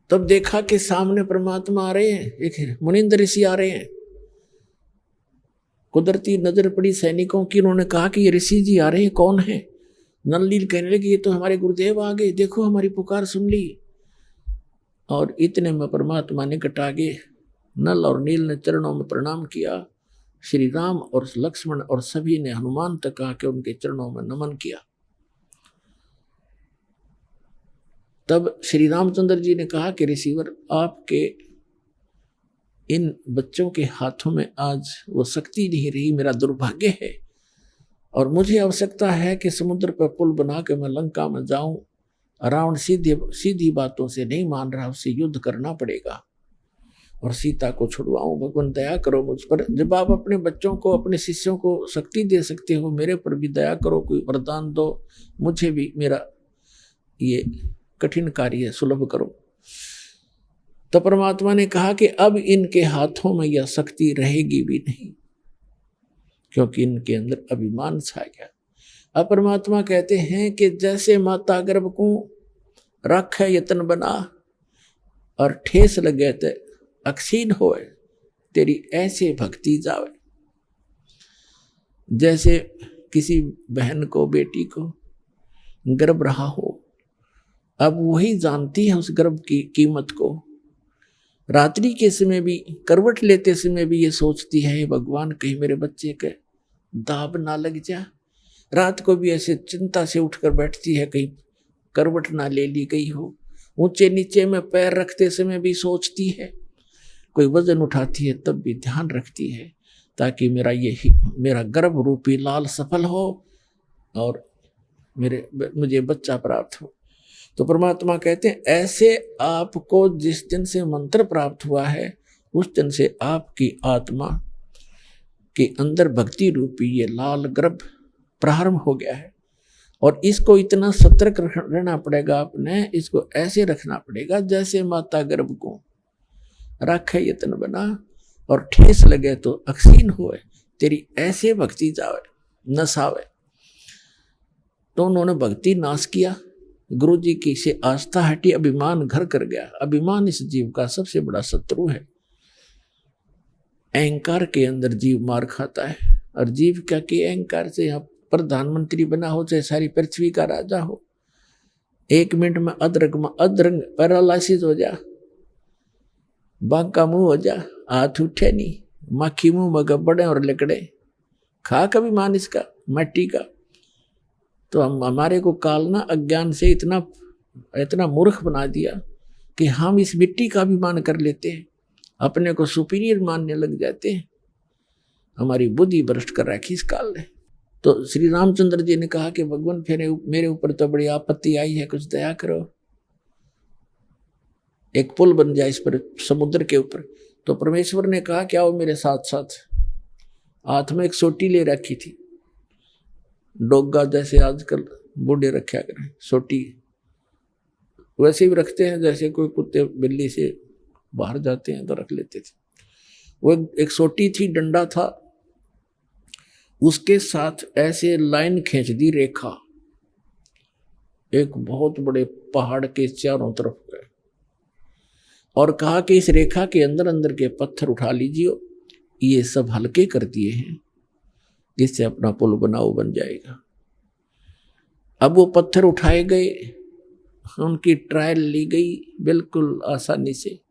तब देखा कि सामने परमात्मा आ रहे हैं, एक मुनिंद्र ऋषि आ रहे हैं। कुदरती नजर पड़ी सैनिकों की, उन्होंने कहा कि ये ऋषि जी आ रहे हैं, कौन है? नलनील कहने लगे, ये तो हमारे गुरुदेव आ गए, देखो हमारी पुकार सुन ली। और इतने में परमात्मा निकट आ गए। नल और नील ने चरणों में प्रणाम किया। श्री राम और लक्ष्मण और सभी ने हनुमान तक आके उनके चरणों में नमन किया। तब श्री रामचंद्र जी ने कहा कि ऋषिवर, आपके इन बच्चों के हाथों में आज वो शक्ति नहीं रही, मेरा दुर्भाग्य है, और मुझे आवश्यकता है कि समुद्र पर पुल बना के मैं लंका में जाऊं। रावण सीधी बातों से नहीं मान रहा, उससे युद्ध करना पड़ेगा और सीता को छुड़वाऊं। भगवान दया करो मुझ पर। जब आप अपने बच्चों को, अपने शिष्यों को शक्ति दे सकते हो, मेरे पर भी दया करो, कोई वरदान दो, मुझे भी मेरा ये कठिन कार्य सुलभ करो। तो परमात्मा ने कहा कि अब इनके हाथों में यह शक्ति रहेगी भी नहीं, क्योंकि इनके अंदर अभिमान छा गया। अब परमात्मा कहते हैं कि जैसे माता गर्भ को रखे यतन बना और ठेस लगे ते अक्षीण होए, तेरी ऐसे भक्ति जावे। जैसे किसी बहन को, बेटी को गर्भ रहा हो, अब वही जानती है उस गर्भ की कीमत को। रात्रि के समय भी, करवट लेते समय भी ये सोचती है, भगवान कहीं मेरे बच्चे के दाब ना लग जा। रात को भी ऐसे चिंता से उठकर बैठती है, कहीं करवट ना ले ली गई हो। ऊंचे नीचे में पैर रखते समय भी सोचती है, कोई वजन उठाती है तब भी ध्यान रखती है, ताकि मेरा गर्भ रूपी लाल सफल हो और मुझे बच्चा प्राप्त हो। तो परमात्मा कहते हैं, ऐसे आपको जिस दिन से मंत्र प्राप्त हुआ है, उस दिन से आपकी आत्मा के अंदर भक्ति रूपी ये लाल गर्भ प्रारंभ हो गया है। और इसको इतना सतर्क रहना पड़ेगा, आपने इसको ऐसे रखना पड़ेगा जैसे माता गर्भ को रखे यतन बना और ठेस लगे तो अक्षीण होए, तेरी ऐसे भक्ति जावे नसावे। तो उन्होंने भक्ति नाश किया, गुरु जी की से आस्था हटी, अभिमान घर कर गया। अभिमान इस जीव का सबसे बड़ा शत्रु है। अहंकार के अंदर जीव मार खाता है, और जीव क्या कि अहंकार से यहाँ प्रधानमंत्री बना हो, चाहे सारी पृथ्वी का राजा हो, 1 मिनट में अधरंग पैरालिसिस हो जा, बांका मुंह हो जा, हाथ उठे नहीं, मक्खी मुंह में गब्बड़े और लिकड़े, खा कभी मान इसका मट्टी का। तो हमारे को कालना अज्ञान से इतना मूर्ख बना दिया कि हम इस मिट्टी का भी मान कर लेते हैं, अपने को सुपीरियर मानने लग जाते हैं। हमारी बुद्धि भ्रष्ट कर रखी इस काल ने। तो श्री रामचंद्र जी ने कहा कि भगवान फिर मेरे ऊपर तो बड़ी आपत्ति आई है, कुछ दया करो, एक पुल बन जाए इस पर, समुद्र के ऊपर। तो परमेश्वर ने कहा क्या वो मेरे साथ साथ, हाथ में एक सोटी ले रखी थी, डोगा जैसे आजकल बूढ़े रखा करें सोटी, वैसे भी रखते हैं, जैसे कोई कुत्ते बिल्ली से बाहर जाते हैं तो रख लेते थे। वो एक सोटी थी, डंडा था, उसके साथ ऐसे लाइन खींच दी रेखा, एक बहुत बड़े पहाड़ के चारों तरफ गए और कहा कि इस रेखा के अंदर अंदर के पत्थर उठा लीजिए, ये सब हल्के कर दिए हैं, जिससे अपना पुल बनाओ बन जाएगा। अब वो पत्थर उठाए गए, उनकी ट्रायल ली गई, बिल्कुल आसानी से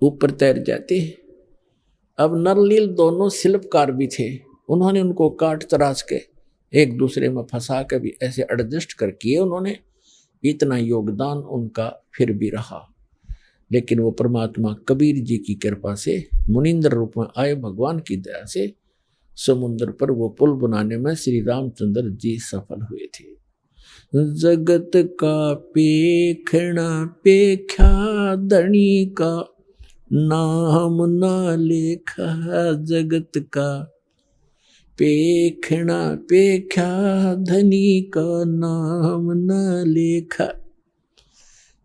ऊपर तैर जाते हैं। अब नरनील दोनों शिल्पकार भी थे, उन्होंने उनको काट तराश के एक दूसरे में फंसा के भी ऐसे एडजस्ट कर किए उन्होंने। इतना योगदान उनका फिर भी रहा, लेकिन वो परमात्मा कबीर जी की कृपा से मुनिंद्र रूप में आए, भगवान की दया से समुद्र पर वो पुल बनाने में श्री रामचंद्र जी सफल हुए थे। जगत का पेखना पेख्या धनी का, नाम ना लेखा जगत का, पेखना पेख्या धनी का, नाम ना लेखा।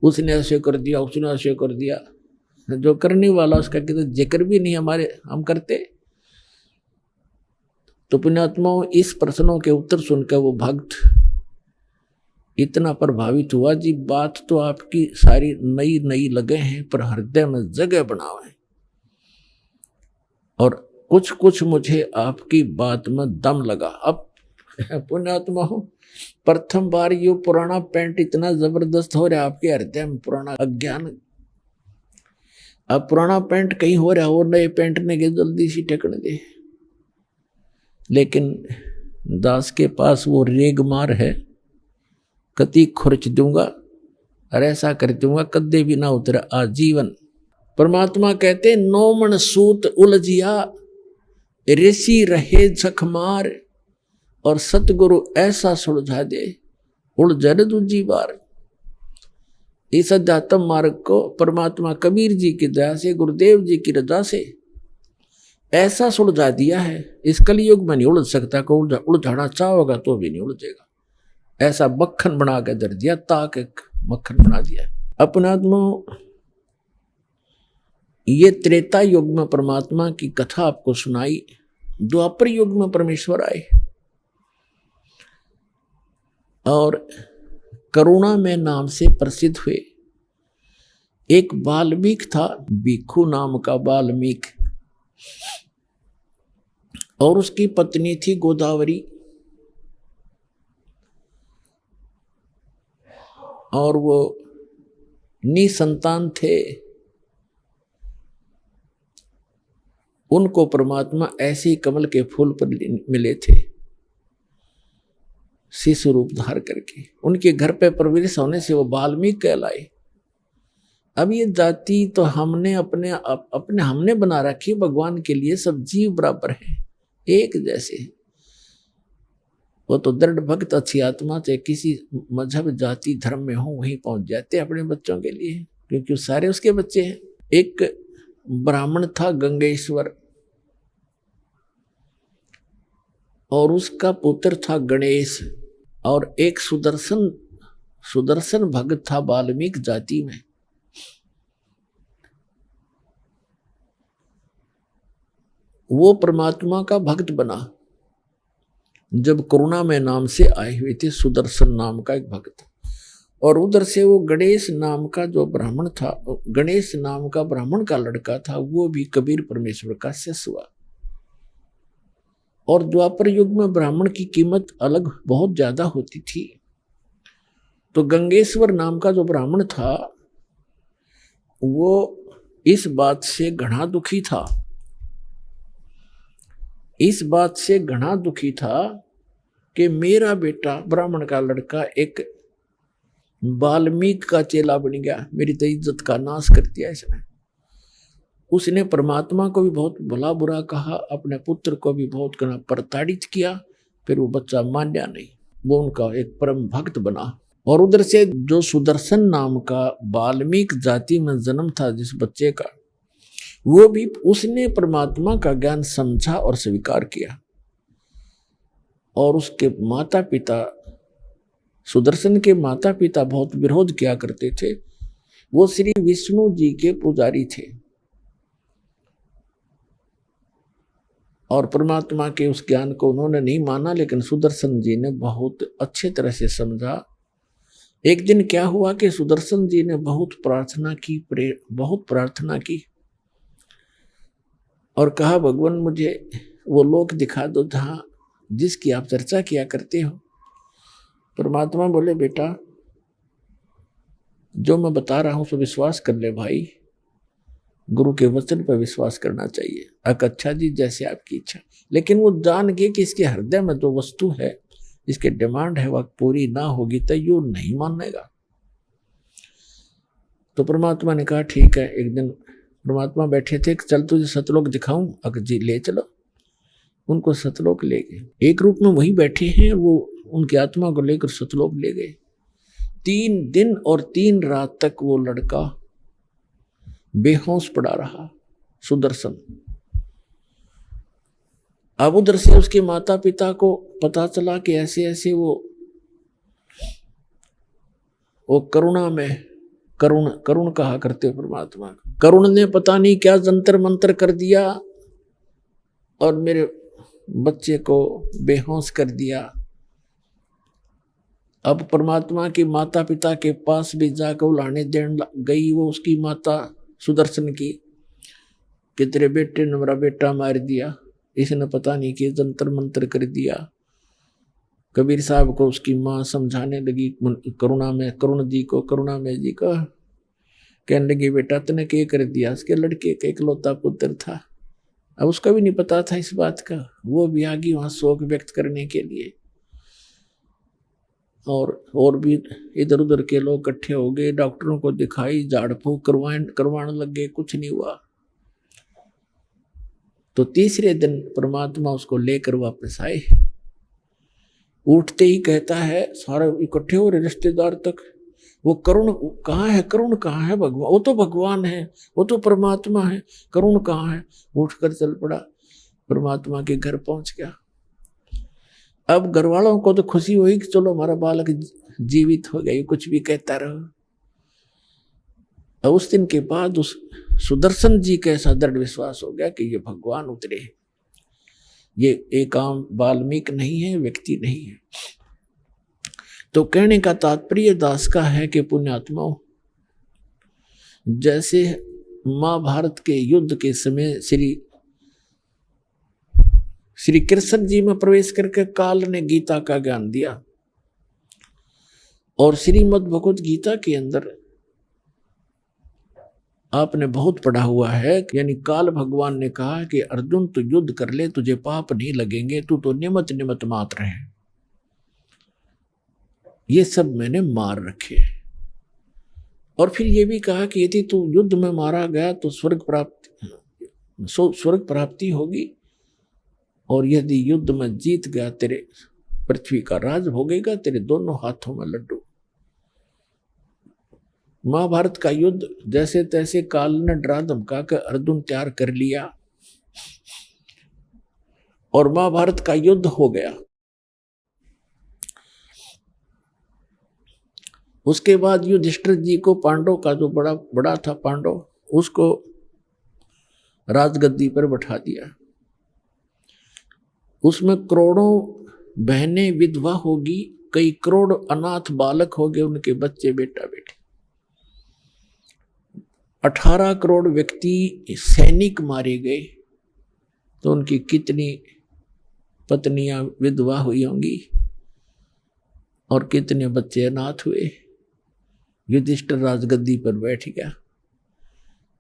उसने ऐसे कर दिया, उसने ऐसे कर दिया, जो करने वाला उसका किसी जिक्र भी नहीं हमारे हम करते। तो पुण्यात्माओं, इस प्रश्नों के उत्तर सुनकर वो भक्त इतना प्रभावित हुआ जी, बात तो आपकी सारी नई नई लगे हैं, पर हृदय में जगह बनाओ है, और कुछ कुछ मुझे आपकी बात में दम लगा। अब पुण्यात्मा हो, प्रथम बार ये पुराना पेंट इतना जबरदस्त हो रहा है आपके हृदय में, पुराना अज्ञान। अब पुराना पेंट कहीं हो रहा हो, नए पेंट ने के जल्दी सी टेकने दे, लेकिन दास के पास वो रेगमार है, कति खुर्च दूंगा और ऐसा कर दूंगा कदे भी ना उतरे आजीवन। परमात्मा कहते नौ मन सूत उलझिया, ऋषि रहे झखमार, और सतगुरु ऐसा सुलझा दे उलझन दूजी बार। इस अध्यात्म मार्ग को परमात्मा कबीर जी की दया से, गुरुदेव जी की रजा से ऐसा सुलझा दिया है, इस कलयुग में नहीं उलझ सकता। को उलझाना चाहोगा तो भी नहीं उलझेगा, ऐसा मक्खन बना के धर दिया, ताक एक मक्खन बना दिया। अपनात्मा, ये त्रेता युग में परमात्मा की कथा आपको सुनाई, द्वापर युग में परमेश्वर आए और करुणा में नाम से प्रसिद्ध हुए। एक वाल्मीकि था, भिक्षु नाम का वाल्मीकि, और उसकी पत्नी थी गोदावरी, और वो निसंतान थे। उनको परमात्मा ऐसे ही कमल के फूल पर मिले थे, शिशु रूप धार करके। उनके घर पे प्रवेश होने से वो वाल्मीकि कहलाए। अब ये जाति तो हमने अपने हमने बना रखी, भगवान के लिए सब जीव बराबर हैं, एक जैसे। वो तो दृढ़ भक्त अच्छी आत्मा से किसी मजहब जाति धर्म में हो वहीं पहुंच जाते अपने बच्चों के लिए, क्योंकि सारे उसके बच्चे हैं। एक ब्राह्मण था गंगेश्वर, और उसका पुत्र था गणेश, और एक सुदर्शन भक्त था वाल्मीकि जाति में। वो परमात्मा का भक्त बना जब करुणा में नाम से आए हुए थे, सुदर्शन नाम का एक भक्त। और उधर से वो गणेश नाम का जो ब्राह्मण था, गणेश नाम का ब्राह्मण का लड़का था, वो भी कबीर परमेश्वर का शिष्य हुआ। और द्वापर युग में ब्राह्मण की कीमत अलग बहुत ज्यादा होती थी। तो गंगेश्वर नाम का जो ब्राह्मण था, वो इस बात से घना दुखी था, इस बात से घना दुखी था कि मेरा बेटा ब्राह्मण का लड़का एक वाल्मीकि का चेला बन गया, मेरी तो इज्जत का नाश कर दिया इसने। उसने परमात्मा को भी बहुत भला बुरा कहा, अपने पुत्र को भी बहुत घना प्रताड़ित किया। फिर वो बच्चा मान्या नहीं, वो उनका एक परम भक्त बना। और उधर से जो सुदर्शन नाम का वाल्मीकि जाति में जन्म था जिस बच्चे का, वो भी उसने परमात्मा का ज्ञान समझा और स्वीकार किया। और उसके माता पिता सुदर्शन के माता पिता बहुत विरोध किया करते थे। वो श्री विष्णु जी के पुजारी थे और परमात्मा के उस ज्ञान को उन्होंने नहीं माना, लेकिन सुदर्शन जी ने बहुत अच्छे तरह से समझा। एक दिन क्या हुआ कि सुदर्शन जी ने बहुत प्रार्थना की और कहा, भगवान मुझे वो लोक दिखा दो जहां जिसकी आप चर्चा किया करते हो। परमात्मा बोले, बेटा जो मैं बता रहा हूं सो विश्वास कर ले भाई, गुरु के वचन पर विश्वास करना चाहिए। अच्छा जी, जैसे आपकी इच्छा। लेकिन वो जान गए कि इसके हृदय में जो वस्तु है, इसके डिमांड है, वह पूरी ना होगी तो यू नहीं मानेगा। तो परमात्मा ने कहा ठीक है। एक दिन परमात्मा बैठे थे, चल तुझे सतलोक दिखाऊं। अगर जी ले चलो। उनको सतलोक ले गए। एक रूप में वही बैठे हैं, वो उनकी आत्मा को लेकर सतलोक ले गए। 3 दिन और 3 रात तक वो लड़का बेहोश पड़ा रहा, सुदर्शन। अब उधर से उसके माता पिता को पता चला कि ऐसे ऐसे वो करुणा में करुण कहा करते परमात्मा। करुण ने पता नहीं क्या जंतर मंत्र कर दिया और मेरे बच्चे को बेहोश कर दिया। अब परमात्मा की माता पिता के पास भी जाकर उलाने देने गई वो उसकी माता सुदर्शन की कि तेरे बेटे ने मेरा बेटा मार दिया, इसने पता नहीं कि जंतर मंत्र कर दिया। कबीर साहब को उसकी माँ समझाने लगी करुणा जी को कहने लगी, बेटा तूने क्या कर दिया? उसके लड़के का इकलौता पुत्र था। अब उसका भी नहीं पता था इस बात का, वो भी आ गई वहां शोक व्यक्त करने के लिए। और भी इधर उधर के लोग इकट्ठे हो गए, डॉक्टरों को दिखाई, झाड़ फूक करवाने लग गए, कुछ नहीं हुआ। तो तीसरे दिन परमात्मा उसको लेकर वापस आए। उठते ही कहता है, सारे इकट्ठे हो रहे रिश्तेदार तक, वो करुण कहाँ है? करुण कहाँ है? भगवान, वो तो भगवान है, वो तो परमात्मा है, करुण कहाँ है? उठकर चल पड़ा, परमात्मा के घर पहुंच गया। अब घर वालों को तो खुशी हुई कि चलो हमारा बालक जीवित हो गया, कुछ भी कहता रहो। अब उस दिन के बाद उस सुदर्शन जी का ऐसा दृढ़ विश्वास हो गया कि ये भगवान उतरे, ये एक आम वाल्मीकि नहीं है, व्यक्ति नहीं है। तो कहने का तात्पर्य दास का है कि पुण्यात्माओं, जैसे महाभारत के युद्ध के समय श्री कृष्ण जी में प्रवेश करके काल ने गीता का ज्ञान दिया, और श्रीमद् भगवत गीता के अंदर आपने बहुत पढ़ा हुआ है, यानी काल भगवान ने कहा कि अर्जुन तू युद्ध कर ले, तुझे पाप नहीं लगेंगे, तू तो निमित्त मात्र है, ये सब मैंने मार रखे। और फिर ये भी कहा कि यदि तू युद्ध में मारा गया तो स्वर्ग प्राप्ति होगी, और यदि युद्ध में जीत गया तेरे पृथ्वी का राज भोगेगा, तेरे दोनों हाथों में लड्डू। महाभारत का युद्ध जैसे तैसे काल ने डरा धमका कर अर्जुन तैयार कर लिया और महाभारत का युद्ध हो गया। उसके बाद युधिष्ठिर जी को पांडव का जो बड़ा था पांडव, उसको राजगद्दी पर बैठा दिया। उसमें करोड़ों बहनें विधवा होगी, कई करोड़ अनाथ बालक हो गए, उनके बच्चे बेटा बेटी। 18 करोड़ व्यक्ति सैनिक मारे गए, तो उनकी कितनी पत्नियां विधवा हुई होंगी और कितने बच्चे अनाथ हुए। युधिष्ठिर राजगद्दी पर बैठ गया।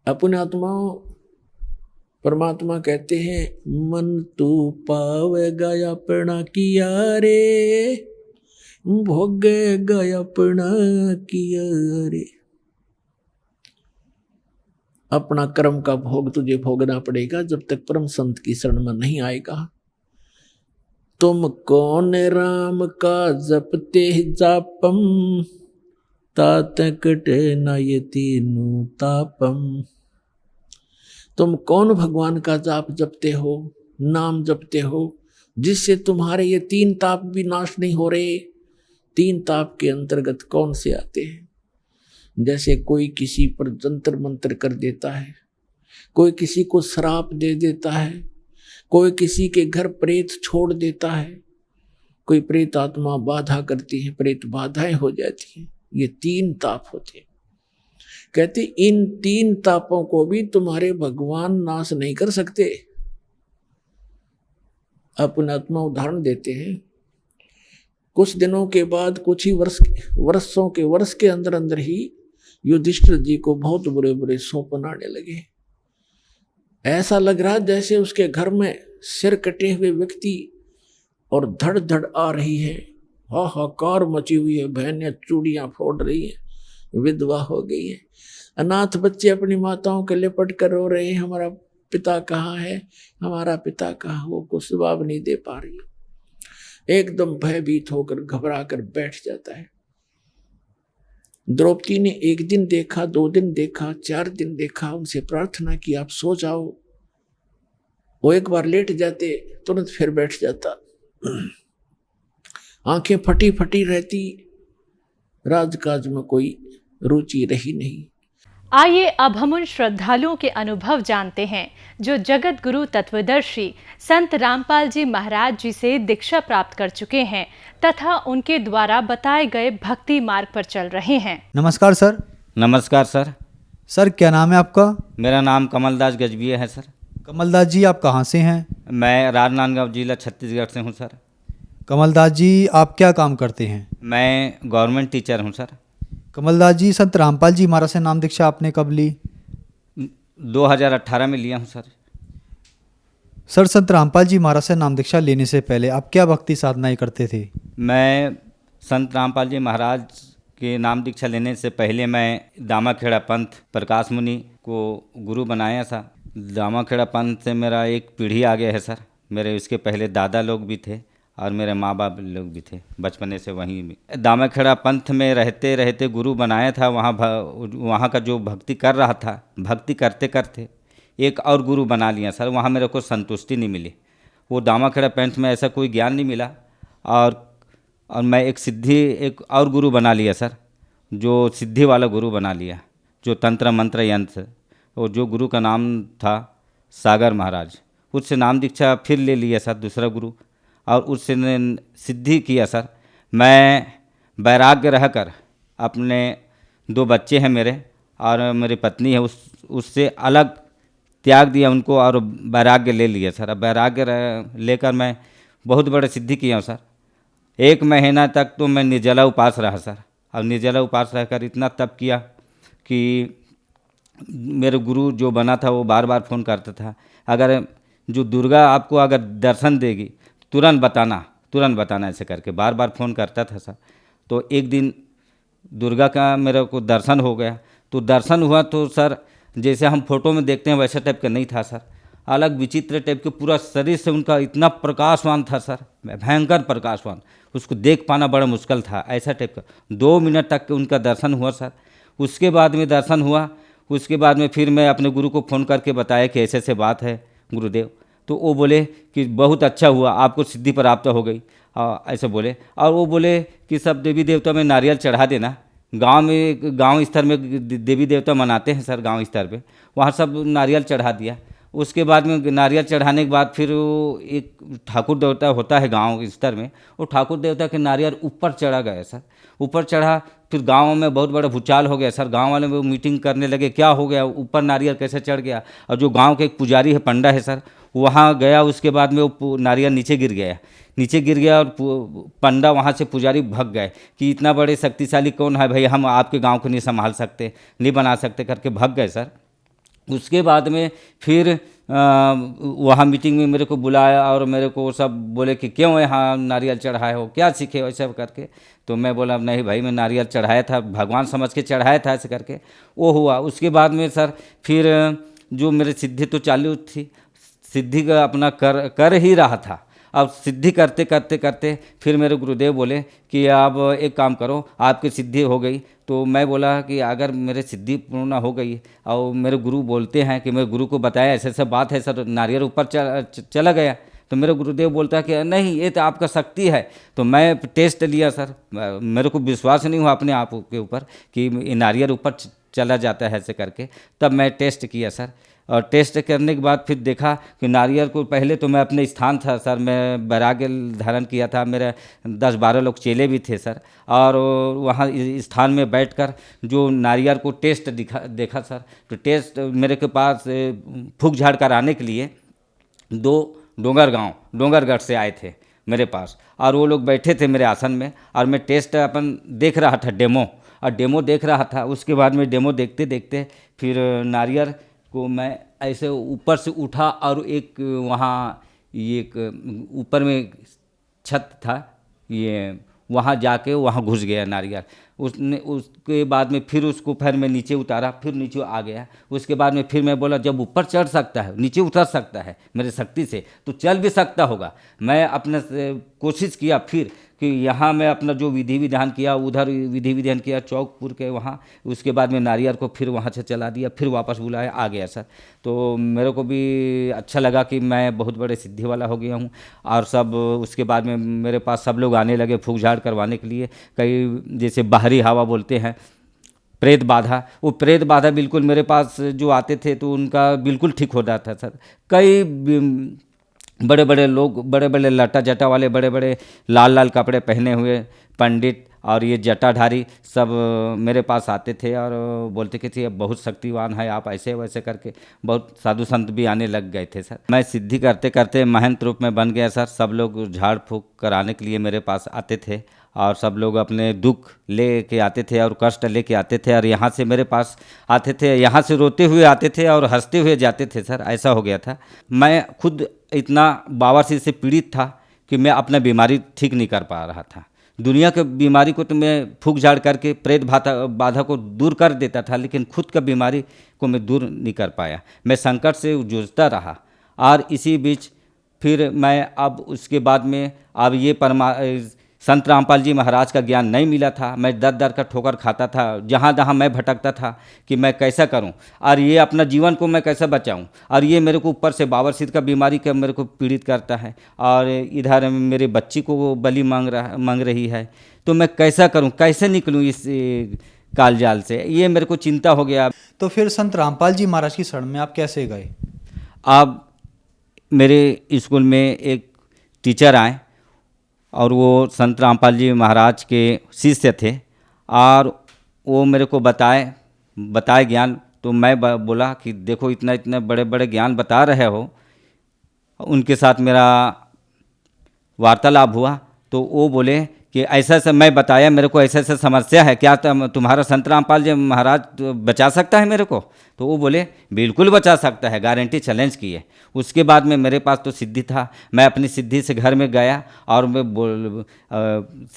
अपने आत्माओं, परमात्मा कहते हैं, मन तू पावेगा अपना किया रे, भोगेगा अपना किया रे। अपना कर्म का भोग तुझे भोगना पड़ेगा जब तक परम संत की शरण में नहीं आएगा। तुम कौन राम का जपते जापम, तात कटे न ये तीनों तापम। तुम कौन भगवान का जाप जपते हो, नाम जपते हो, जिससे तुम्हारे ये 3 ताप भी नाश नहीं हो रहे। तीन ताप के अंतर्गत कौन से आते हैं? जैसे कोई किसी पर जंतर मंतर कर देता है, कोई किसी को श्राप दे देता है, कोई किसी के घर प्रेत छोड़ देता है, कोई प्रेत आत्मा बाधा करती है, प्रेत बाधाएं हो जाती हैं। ये तीन ताप होते हैं। कहते इन तीन तापों को भी तुम्हारे भगवान नाश नहीं कर सकते। अपना आत्मा उदाहरण देते हैं। कुछ दिनों के बाद, कुछ ही वर्ष के अंदर अंदर ही युधिष्ठिर जी को बहुत बुरे बुरे सौंपन आने लगे। ऐसा लग रहा जैसे उसके घर में सिर कटे हुए व्यक्ति और धड़ धड़ आ रही है, हाहाकार मची हुई है, बहनें चूड़ियां फोड़ रही हैं, विधवा हो गई है, अनाथ बच्चे अपनी माताओं के लिपट कर रो रहे हैं, हमारा पिता कहाँ है, हमारा पिता कहाँ, वो कुछ जवाब नहीं दे पा रही। एकदम भयभीत होकर घबरा कर बैठ जाता है। द्रौपदी ने एक दिन देखा, 2 दिन देखा, 4 दिन देखा, उनसे प्रार्थना की आप सो जाओ। वो एक बार लेट जाते, तुरंत फिर बैठ जाता, आंखें फटी फटी रहती, राजकाज में कोई रुचि रही नहीं।
आइए अब हम उन श्रद्धालुओं के अनुभव जानते हैं जो जगत गुरु तत्वदर्शी संत रामपाल जी महाराज जी से दीक्षा प्राप्त कर चुके हैं तथा उनके द्वारा बताए गए भक्ति मार्ग पर चल रहे हैं।
नमस्कार सर।
नमस्कार सर।
सर क्या नाम है आपका?
मेरा नाम कमलदास गजबिया है सर।
कमलदास जी आप कहाँ से हैं?
मैं राजनांदगांव जिला छत्तीसगढ़ से हूँ सर।
कमलदास जी आप क्या काम करते हैं?
मैं गवर्नमेंट टीचर हूँ सर।
कमलदास जी संत रामपाल जी महाराज से नाम दीक्षा आपने कब ली?
2018 में लिया हूँ सर।
सर संत रामपाल जी महाराज से नाम दीक्षा लेने से पहले आप क्या भक्ति साधनाएं करते थे?
मैं संत रामपाल जी महाराज के नाम दीक्षा लेने से पहले मैं दामाखेड़ा पंथ प्रकाश मुनि को गुरु बनाया था। दामाखेड़ा पंथ से मेरा एक पीढ़ी आगे है सर। मेरे उसके पहले दादा लोग भी थे और मेरे माँ बाप लोग भी थे, बचपने से वहीं दामाखेड़ा पंथ में रहते रहते गुरु बनाया था। वहाँ का जो भक्ति कर रहा था, भक्ति करते करते एक और गुरु बना लिया सर। वहाँ मेरे को संतुष्टि नहीं मिली। वो दामाखेड़ा पंथ में ऐसा कोई ज्ञान नहीं मिला और मैं एक और गुरु बना लिया सर, जो सिद्धि वाला गुरु बना लिया, जो तंत्र मंत्र यंत्र, और जो गुरु का नाम था सागर महाराज। उससे नाम दीक्षा फिर ले लिया सर, दूसरा गुरु, और उससे सिद्धि किया सर। मैं वैराग्य रहकर, अपने 2 बच्चे हैं मेरे और मेरी पत्नी है, उससे अलग त्याग दिया उनको और वैराग्य ले लिया सर। अब वैराग्य लेकर मैं बहुत बड़े सिद्धि किया हूँ सर। 1 महीना तक तो मैं निर्जला उपास रहा सर। और निर्जला उपास रहकर इतना तप किया कि मेरे गुरु जो बना था वो बार बार फ़ोन करता था, अगर जो दुर्गा आपको अगर दर्शन देगी तुरंत बताना ऐसे करके बार बार फ़ोन करता था सर। तो एक दिन दुर्गा का मेरे को दर्शन हो गया। तो दर्शन हुआ तो सर जैसे हम फोटो में देखते हैं वैसा टाइप का नहीं था सर, अलग विचित्र टाइप के, पूरा शरीर से उनका इतना प्रकाशवान था सर, भयंकर प्रकाशवान, उसको देख पाना बड़ा मुश्किल था, ऐसा टाइप का। 2 मिनट तक उनका दर्शन हुआ सर। उसके बाद में दर्शन हुआ, उसके बाद में फिर मैं अपने गुरु को फ़ोन करके बताया कि ऐसे ऐसे बात है गुरुदेव। तो वो बोले कि बहुत अच्छा हुआ, आपको सिद्धि प्राप्त हो गई, ऐसे बोले। और वो बोले कि सब देवी देवता में नारियल चढ़ा देना। गांव स्तर में देवी देवता मनाते हैं सर, गांव स्तर पे, वहाँ सब नारियल चढ़ा दिया। उसके बाद में नारियल चढ़ाने के बाद फिर एक ठाकुर देवता होता है गांव स्तर में, वो ठाकुर देवता के नारियल ऊपर चढ़ा गया सर। ऊपर चढ़ा, फिर गांव में बहुत बड़ा भूचाल हो गया सर। गांव वाले वो मीटिंग करने लगे, क्या हो गया, ऊपर नारियल कैसे चढ़ गया। और जो गांव के एक पुजारी है, पंडा है सर, वहाँ गया, उसके बाद में वो नारियल नीचे गिर गया और पंडा वहाँ से पुजारी भाग गए कि इतना बड़े शक्तिशाली कौन है भाई, हम आपके गांव को नहीं संभाल सकते, नहीं बना सकते करके भाग गए सर। उसके बाद में फिर वहाँ मीटिंग में मेरे को बुलाया और मेरे को सब बोले कि क्यों यहाँ नारियल चढ़ाए हो, क्या सीखे हो, ऐसा करके। तो मैं बोला नहीं भाई, मैं नारियल चढ़ाया था, भगवान समझ के चढ़ाया था, ऐसे करके वो हुआ। उसके बाद में सर फिर जो मेरे सिद्धि तो चालू थी, सिद्धि का अपना कर ही रहा था। अब सिद्धि करते करते करते फिर मेरे गुरुदेव बोले कि आप एक काम करो, आपकी सिद्धि हो गई। तो मैं बोला कि अगर मेरे सिद्धि पूर्ण हो गई और मेरे गुरु बोलते हैं कि मेरे गुरु को बताया ऐसे ऐसा बात है सर, नारियल ऊपर चला गया, तो मेरे गुरुदेव बोलता है कि नहीं ये तो आपका शक्ति है। तो मैं टेस्ट लिया सर, मेरे को विश्वास नहीं हुआ अपने आप के ऊपर कि नारियल ऊपर चला जाता है ऐसे करके। तब मैं टेस्ट किया सर, और टेस्ट करने के बाद फिर देखा कि नारियल को, पहले तो मैं अपने स्थान था सर, मैं वैराग्य धारण किया था, मेरे 10-12 लोग चेले भी थे सर, और वहाँ स्थान में बैठकर जो नारियल को टेस्ट देखा सर, तो टेस्ट मेरे के पास फूक झाड़ कराने के लिए 2 डोंगरगढ़ से आए थे मेरे पास, और वो लोग बैठे थे मेरे आसन में, और मैं टेस्ट अपन देख रहा था, डेमो देख रहा था। उसके बाद में डेमो देखते देखते फिर नारियल को मैं ऐसे ऊपर से उठा, और एक वहाँ एक ऊपर में छत था, ये वहाँ जाके वहाँ घुस गया नारियल। उसके बाद में फिर उसको फिर मैं नीचे उतारा, फिर नीचे आ गया। उसके बाद में फिर मैं बोला जब ऊपर चढ़ सकता है, नीचे उतर सकता है मेरे शक्ति से, तो चल भी सकता होगा। मैं अपने कोशिश किया फिर कि यहाँ मैं अपना जो विधि विधान किया, उधर विधि विधान किया चौकपुर के वहाँ। उसके बाद में नारियल को फिर वहाँ से चला दिया, फिर वापस बुलाया, आ गया सर। तो मेरे को भी अच्छा लगा कि मैं बहुत बड़े सिद्धि वाला हो गया हूँ। और सब उसके बाद में मेरे पास सब लोग आने लगे फूक झाड़ करवाने के लिए। कई जैसे बाहरी हवा बोलते हैं, प्रेत बाधा, वो प्रेत बाधा बिल्कुल मेरे पास जो आते थे तो उनका बिल्कुल ठीक हो जाता था सर। कई बड़े बड़े लोग, बड़े बड़े लटा जटा वाले, बड़े बड़े लाल लाल कपड़े पहने हुए पंडित और ये जटाधारी सब मेरे पास आते थे और बोलते कि थे बहुत शक्तिवान है आप, ऐसे वैसे करके बहुत साधु संत भी आने लग गए थे सर। मैं सिद्धि करते करते महंत रूप में बन गया सर। सब लोग झाड़ फूँक कराने के लिए मेरे पास आते थे, और सब लोग अपने दुख ले के आते थे और कष्ट ले के आते थे, और यहाँ से मेरे पास आते थे, यहाँ से रोते हुए आते थे और हंसते हुए जाते थे सर। ऐसा हो गया था। मैं खुद इतना बवासीर से पीड़ित था कि मैं अपना बीमारी ठीक नहीं कर पा रहा था। दुनिया के बीमारी को तो मैं फूक झाड़ करके प्रेत बाधा को दूर कर देता था, लेकिन खुद का बीमारी को मैं दूर नहीं कर पाया। मैं संकट से जूझता रहा। और इसी बीच फिर मैं अब उसके बाद में अब ये संत रामपाल जी महाराज का ज्ञान नहीं मिला था। मैं दर दर का ठोकर खाता था, जहाँ जहाँ मैं भटकता था कि मैं कैसा करूं और ये अपना जीवन को मैं कैसे बचाऊं। और ये मेरे को ऊपर से बवासीर का बीमारी का मेरे को पीड़ित करता है, और इधर मेरे बच्ची को बलि मांग रही है। तो मैं कैसा करूं, कैसे निकलूं इस कालजाल से, ये मेरे को चिंता हो गया।
तो फिर संत रामपाल जी महाराज की शरण में आप कैसे गए?
अब मेरे स्कूल में एक टीचर आए और वो संत रामपाल जी महाराज के शिष्य थे, और वो मेरे को बताए ज्ञान। तो मैं बोला कि देखो इतने बड़े बड़े ज्ञान बता रहे हो। उनके साथ मेरा वार्तालाप हुआ तो वो बोले कि ऐसा ऐसा मैं बताया, मेरे को ऐसा ऐसा समस्या है, क्या तुम्हारा संत रामपाल जी महाराज बचा सकता है मेरे को? तो वो बोले बिल्कुल बचा सकता है, गारंटी चैलेंज किए। उसके बाद में मेरे पास तो सिद्धि था। मैं अपनी सिद्धि से घर में गया और मैं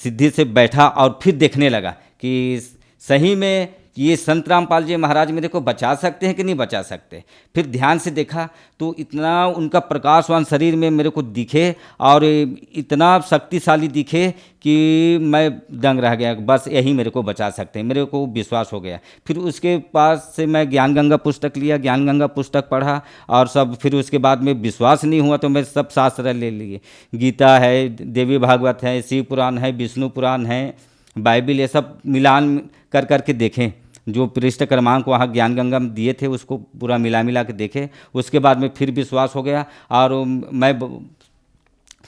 सिद्धि से बैठा और फिर देखने लगा कि सही में ये संत रामपाल जी महाराज मेरे को बचा सकते हैं कि नहीं बचा सकते। फिर ध्यान से देखा तो इतना उनका प्रकाशवान शरीर में मेरे को दिखे और इतना शक्तिशाली दिखे कि मैं दंग रह गया, बस यही मेरे को बचा सकते हैं। मेरे को विश्वास हो गया। फिर उसके पास से मैं ज्ञान गंगा पुस्तक लिया, ज्ञान गंगा पुस्तक पढ़ा और सब। फिर उसके बाद में विश्वास नहीं हुआ तो मैं सब शास्त्र ले लिए। गीता है, देवी भागवत है, शिव पुराण है, विष्णु पुराण है, बाइबिल, ये सब मिलान कर करके देखें। जो पृष्ठ क्रमांक वहाँ ज्ञान गंगा में दिए थे उसको पूरा मिला के देखे। उसके बाद में फिर विश्वास हो गया और मैं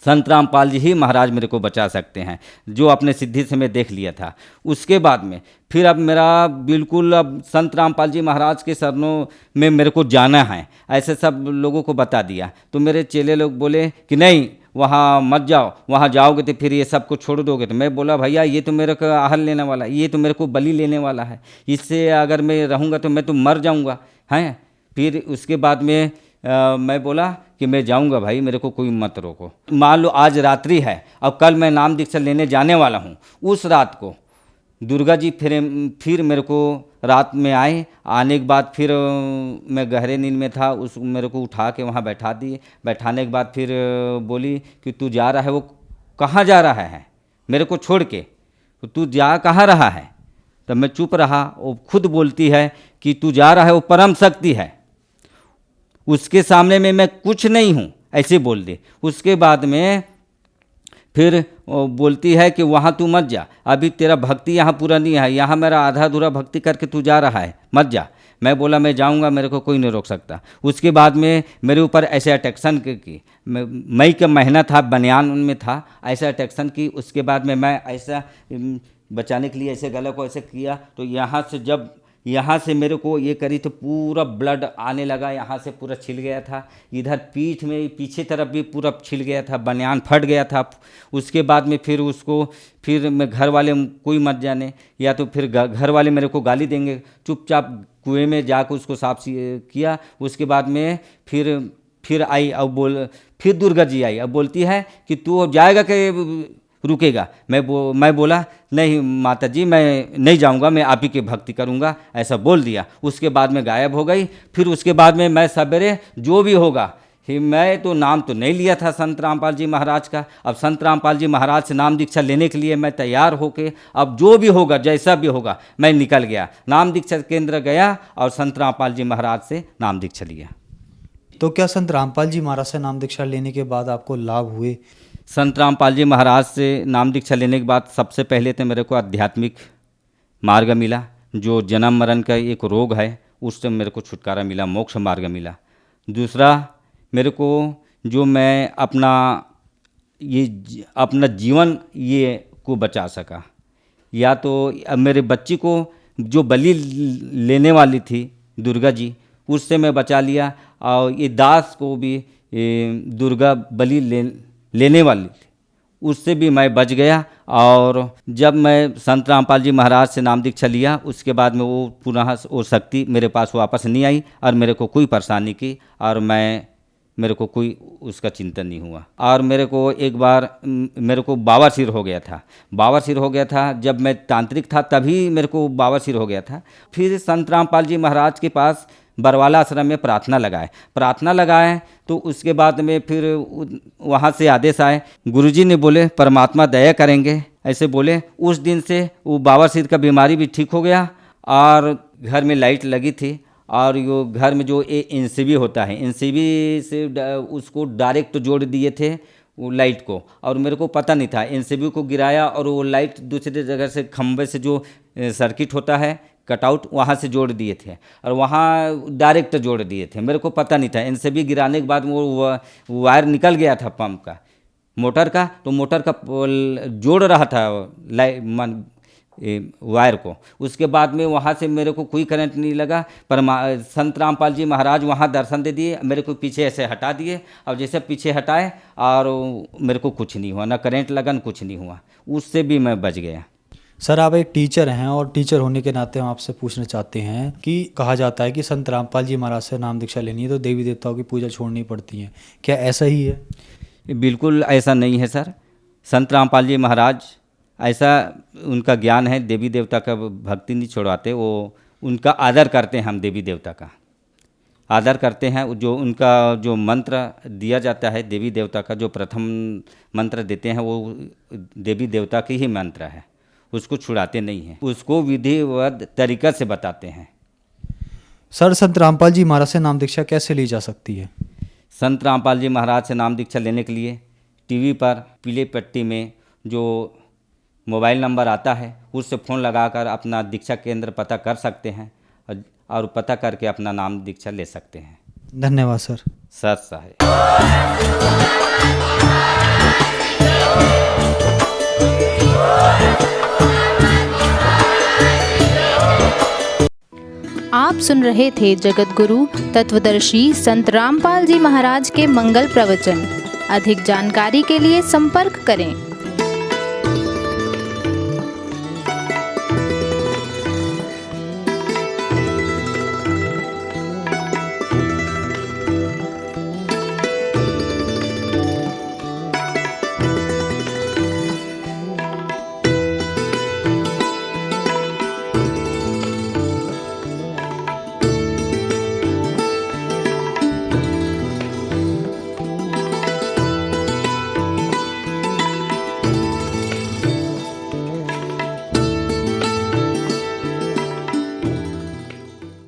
संत रामपाल जी ही महाराज मेरे को बचा सकते हैं, जो अपने सिद्धि से मैं देख लिया था। उसके बाद में फिर अब मेरा बिल्कुल अब संत रामपाल जी महाराज के शरणों में मेरे को जाना है, ऐसे सब लोगों को बता दिया। तो मेरे चेले लोग बोले कि नहीं वहाँ मत जाओ, वहाँ जाओगे तो फिर ये सब को छोड़ दोगे। तो मैं बोला भैया ये तो मेरे को आहल लेने वाला है, ये तो मेरे को बलि लेने वाला है, इससे अगर मैं रहूँगा तो मैं तो मर जाऊँगा हैं। फिर उसके बाद में मैं बोला कि मैं जाऊंगा भाई, मेरे को कोई मत रोको। मान लो आज रात्रि है और कल मैं नाम दीक्षा लेने जाने वाला हूँ। उस रात को दुर्गा जी फिर मेरे को रात में आए। आने के बाद फिर मैं गहरे नींद में था, उस मेरे को उठा के वहाँ बैठा दिए। बैठाने के बाद फिर बोली कि तू जा रहा है, वो कहाँ जा रहा है मेरे को छोड़ के, तो तू जा कहाँ रहा है? तब मैं चुप रहा। वो खुद बोलती है कि तू जा रहा है वो परम शक्ति है, उसके सामने में मैं कुछ नहीं हूँ, ऐसे बोल दे। उसके बाद में फिर वो बोलती है कि वहाँ तू मत जा, अभी तेरा भक्ति यहाँ पूरा नहीं है, यहाँ मेरा आधा अधूरा भक्ति करके तू जा रहा है, मत जा। मैं बोला मैं जाऊँगा, मेरे को कोई नहीं रोक सकता। उसके बाद में मेरे ऊपर ऐसे अटैक्शन की, मई का महीना था, बनियान उनमें था, ऐसा अटैक्शन की। उसके बाद में मैं ऐसा बचाने के लिए ऐसे गले को ऐसे किया, तो यहाँ से जब यहाँ से मेरे को ये करी तो पूरा ब्लड आने लगा, यहाँ से पूरा छिल गया था, इधर पीठ में पीछे तरफ भी पूरा छिल गया था, बनियान फट गया था। उसके बाद में फिर उसको फिर मैं घर वाले कोई मत जाने, या तो फिर घर वाले मेरे को गाली देंगे। चुपचाप कुएं में जाकर उसको साफ किया। उसके बाद में फिर आई, अब फिर दुर्गा जी आई, अब बोलती है कि तू जाएगा कि रुकेगा। मैं बोला नहीं माता जी, मैं नहीं जाऊंगा, मैं आप ही की भक्ति करूंगा, ऐसा बोल दिया। उसके बाद में गायब हो गई। फिर उसके बाद में मैं सवेरे जो भी होगा, मैं तो नाम तो नहीं लिया था संत रामपाल जी महाराज का। अब संत रामपाल जी महाराज से नाम दीक्षा लेने के लिए मैं तैयार होके, अब जो भी होगा जैसा भी होगा, मैं निकल गया, नाम दीक्षा केंद्र गया और संत रामपाल जी महाराज से नाम दीक्षा लिया।
तो क्या संत रामपाल जी महाराज से नाम दीक्षा लेने के बाद आपको लाभ हुए?
संत रामपाल जी महाराज से नाम दीक्षा लेने के बाद सबसे पहले तो मेरे को आध्यात्मिक मार्ग मिला, जो जन्म मरण का एक रोग है उससे मेरे को छुटकारा मिला, मोक्ष मार्ग मिला। दूसरा मेरे को जो मैं अपना जीवन ये को बचा सका, या तो अब मेरे बच्ची को जो बलि लेने वाली थी दुर्गा जी, उससे मैं बचा लिया, और ये दास को भी दुर्गा बलि लेने वाली थी, उससे भी मैं बच गया। और जब मैं संत रामपाल जी महाराज से नाम दीक्षा लिया, उसके बाद में वो पुनः वो शक्ति मेरे पास वापस नहीं आई और मेरे को कोई परेशानी की, और मेरे को कोई उसका चिंतन नहीं हुआ। और मेरे को एक बार मेरे को बावासीर हो गया था, जब मैं तांत्रिक था तभी मेरे को बावासीर हो गया था। फिर संत रामपाल जी महाराज के पास बरवाला आश्रम में प्रार्थना लगाए तो उसके बाद में फिर वहाँ से आदेश आए, गुरुजी ने बोले परमात्मा दया करेंगे, ऐसे बोले। उस दिन से वो बावासीर का बीमारी भी ठीक हो गया, और घर में लाइट लगी थी, और यो घर में जो एनसीबी होता है, एनसीबी से उसको डायरेक्ट जोड़ दिए थे वो लाइट को, और मेरे को पता नहीं था। एनसीबी को गिराया और वो लाइट दूसरी जगह से खंभे से जो सर्किट होता है कटआउट, वहाँ से जोड़ दिए थे, और वहाँ डायरेक्ट जोड़ दिए थे, मेरे को पता नहीं था। एनसीबी गिराने के बाद वो वायर निकल गया था पंप का, मोटर का, तो मोटर का जोड़ रहा था वायर को। उसके बाद में वहाँ से मेरे को कोई करंट नहीं लगा, पर संत रामपाल जी महाराज वहाँ दर्शन दे दिए, मेरे को पीछे ऐसे हटा दिए, और जैसे पीछे हटाए और मेरे को कुछ नहीं हुआ, ना करंट लगा न कुछ नहीं हुआ, उससे भी मैं बच गया।
सर आप एक टीचर हैं, और टीचर होने के नाते हम आपसे पूछना चाहते हैं कि कहा जाता है कि संत रामपाल जी महाराज से नाम दीक्षा लेनी है तो देवी देवताओं की पूजा छोड़नी पड़ती है, क्या ऐसा ही है?
बिल्कुल ऐसा नहीं है सर। संत रामपाल जी महाराज ऐसा उनका ज्ञान है, देवी देवता का भक्ति नहीं छोड़वाते, वो उनका आदर करते हैं, हम देवी देवता का आदर करते हैं। जो उनका जो मंत्र दिया जाता है देवी देवता का, जो प्रथम मंत्र देते हैं वो देवी देवता की ही मंत्र है, उसको छुड़ाते नहीं हैं, उसको विधिवत तरीक़ा से बताते हैं।
सर संत रामपाल जी महाराज से नाम दीक्षा कैसे ली जा सकती है?
संत रामपाल जी महाराज से नाम दीक्षा लेने के लिए टीवी पर पीले पट्टी में जो मोबाइल नंबर आता है उससे फ़ोन लगाकर अपना दीक्षा केंद्र पता कर सकते हैं, और पता करके अपना नाम दीक्षा ले सकते हैं।
धन्यवाद सर।
सत साहेब।
आप सुन रहे थे जगत गुरु तत्वदर्शी संत रामपाल जी महाराज के मंगल प्रवचन। अधिक जानकारी के लिए संपर्क करें।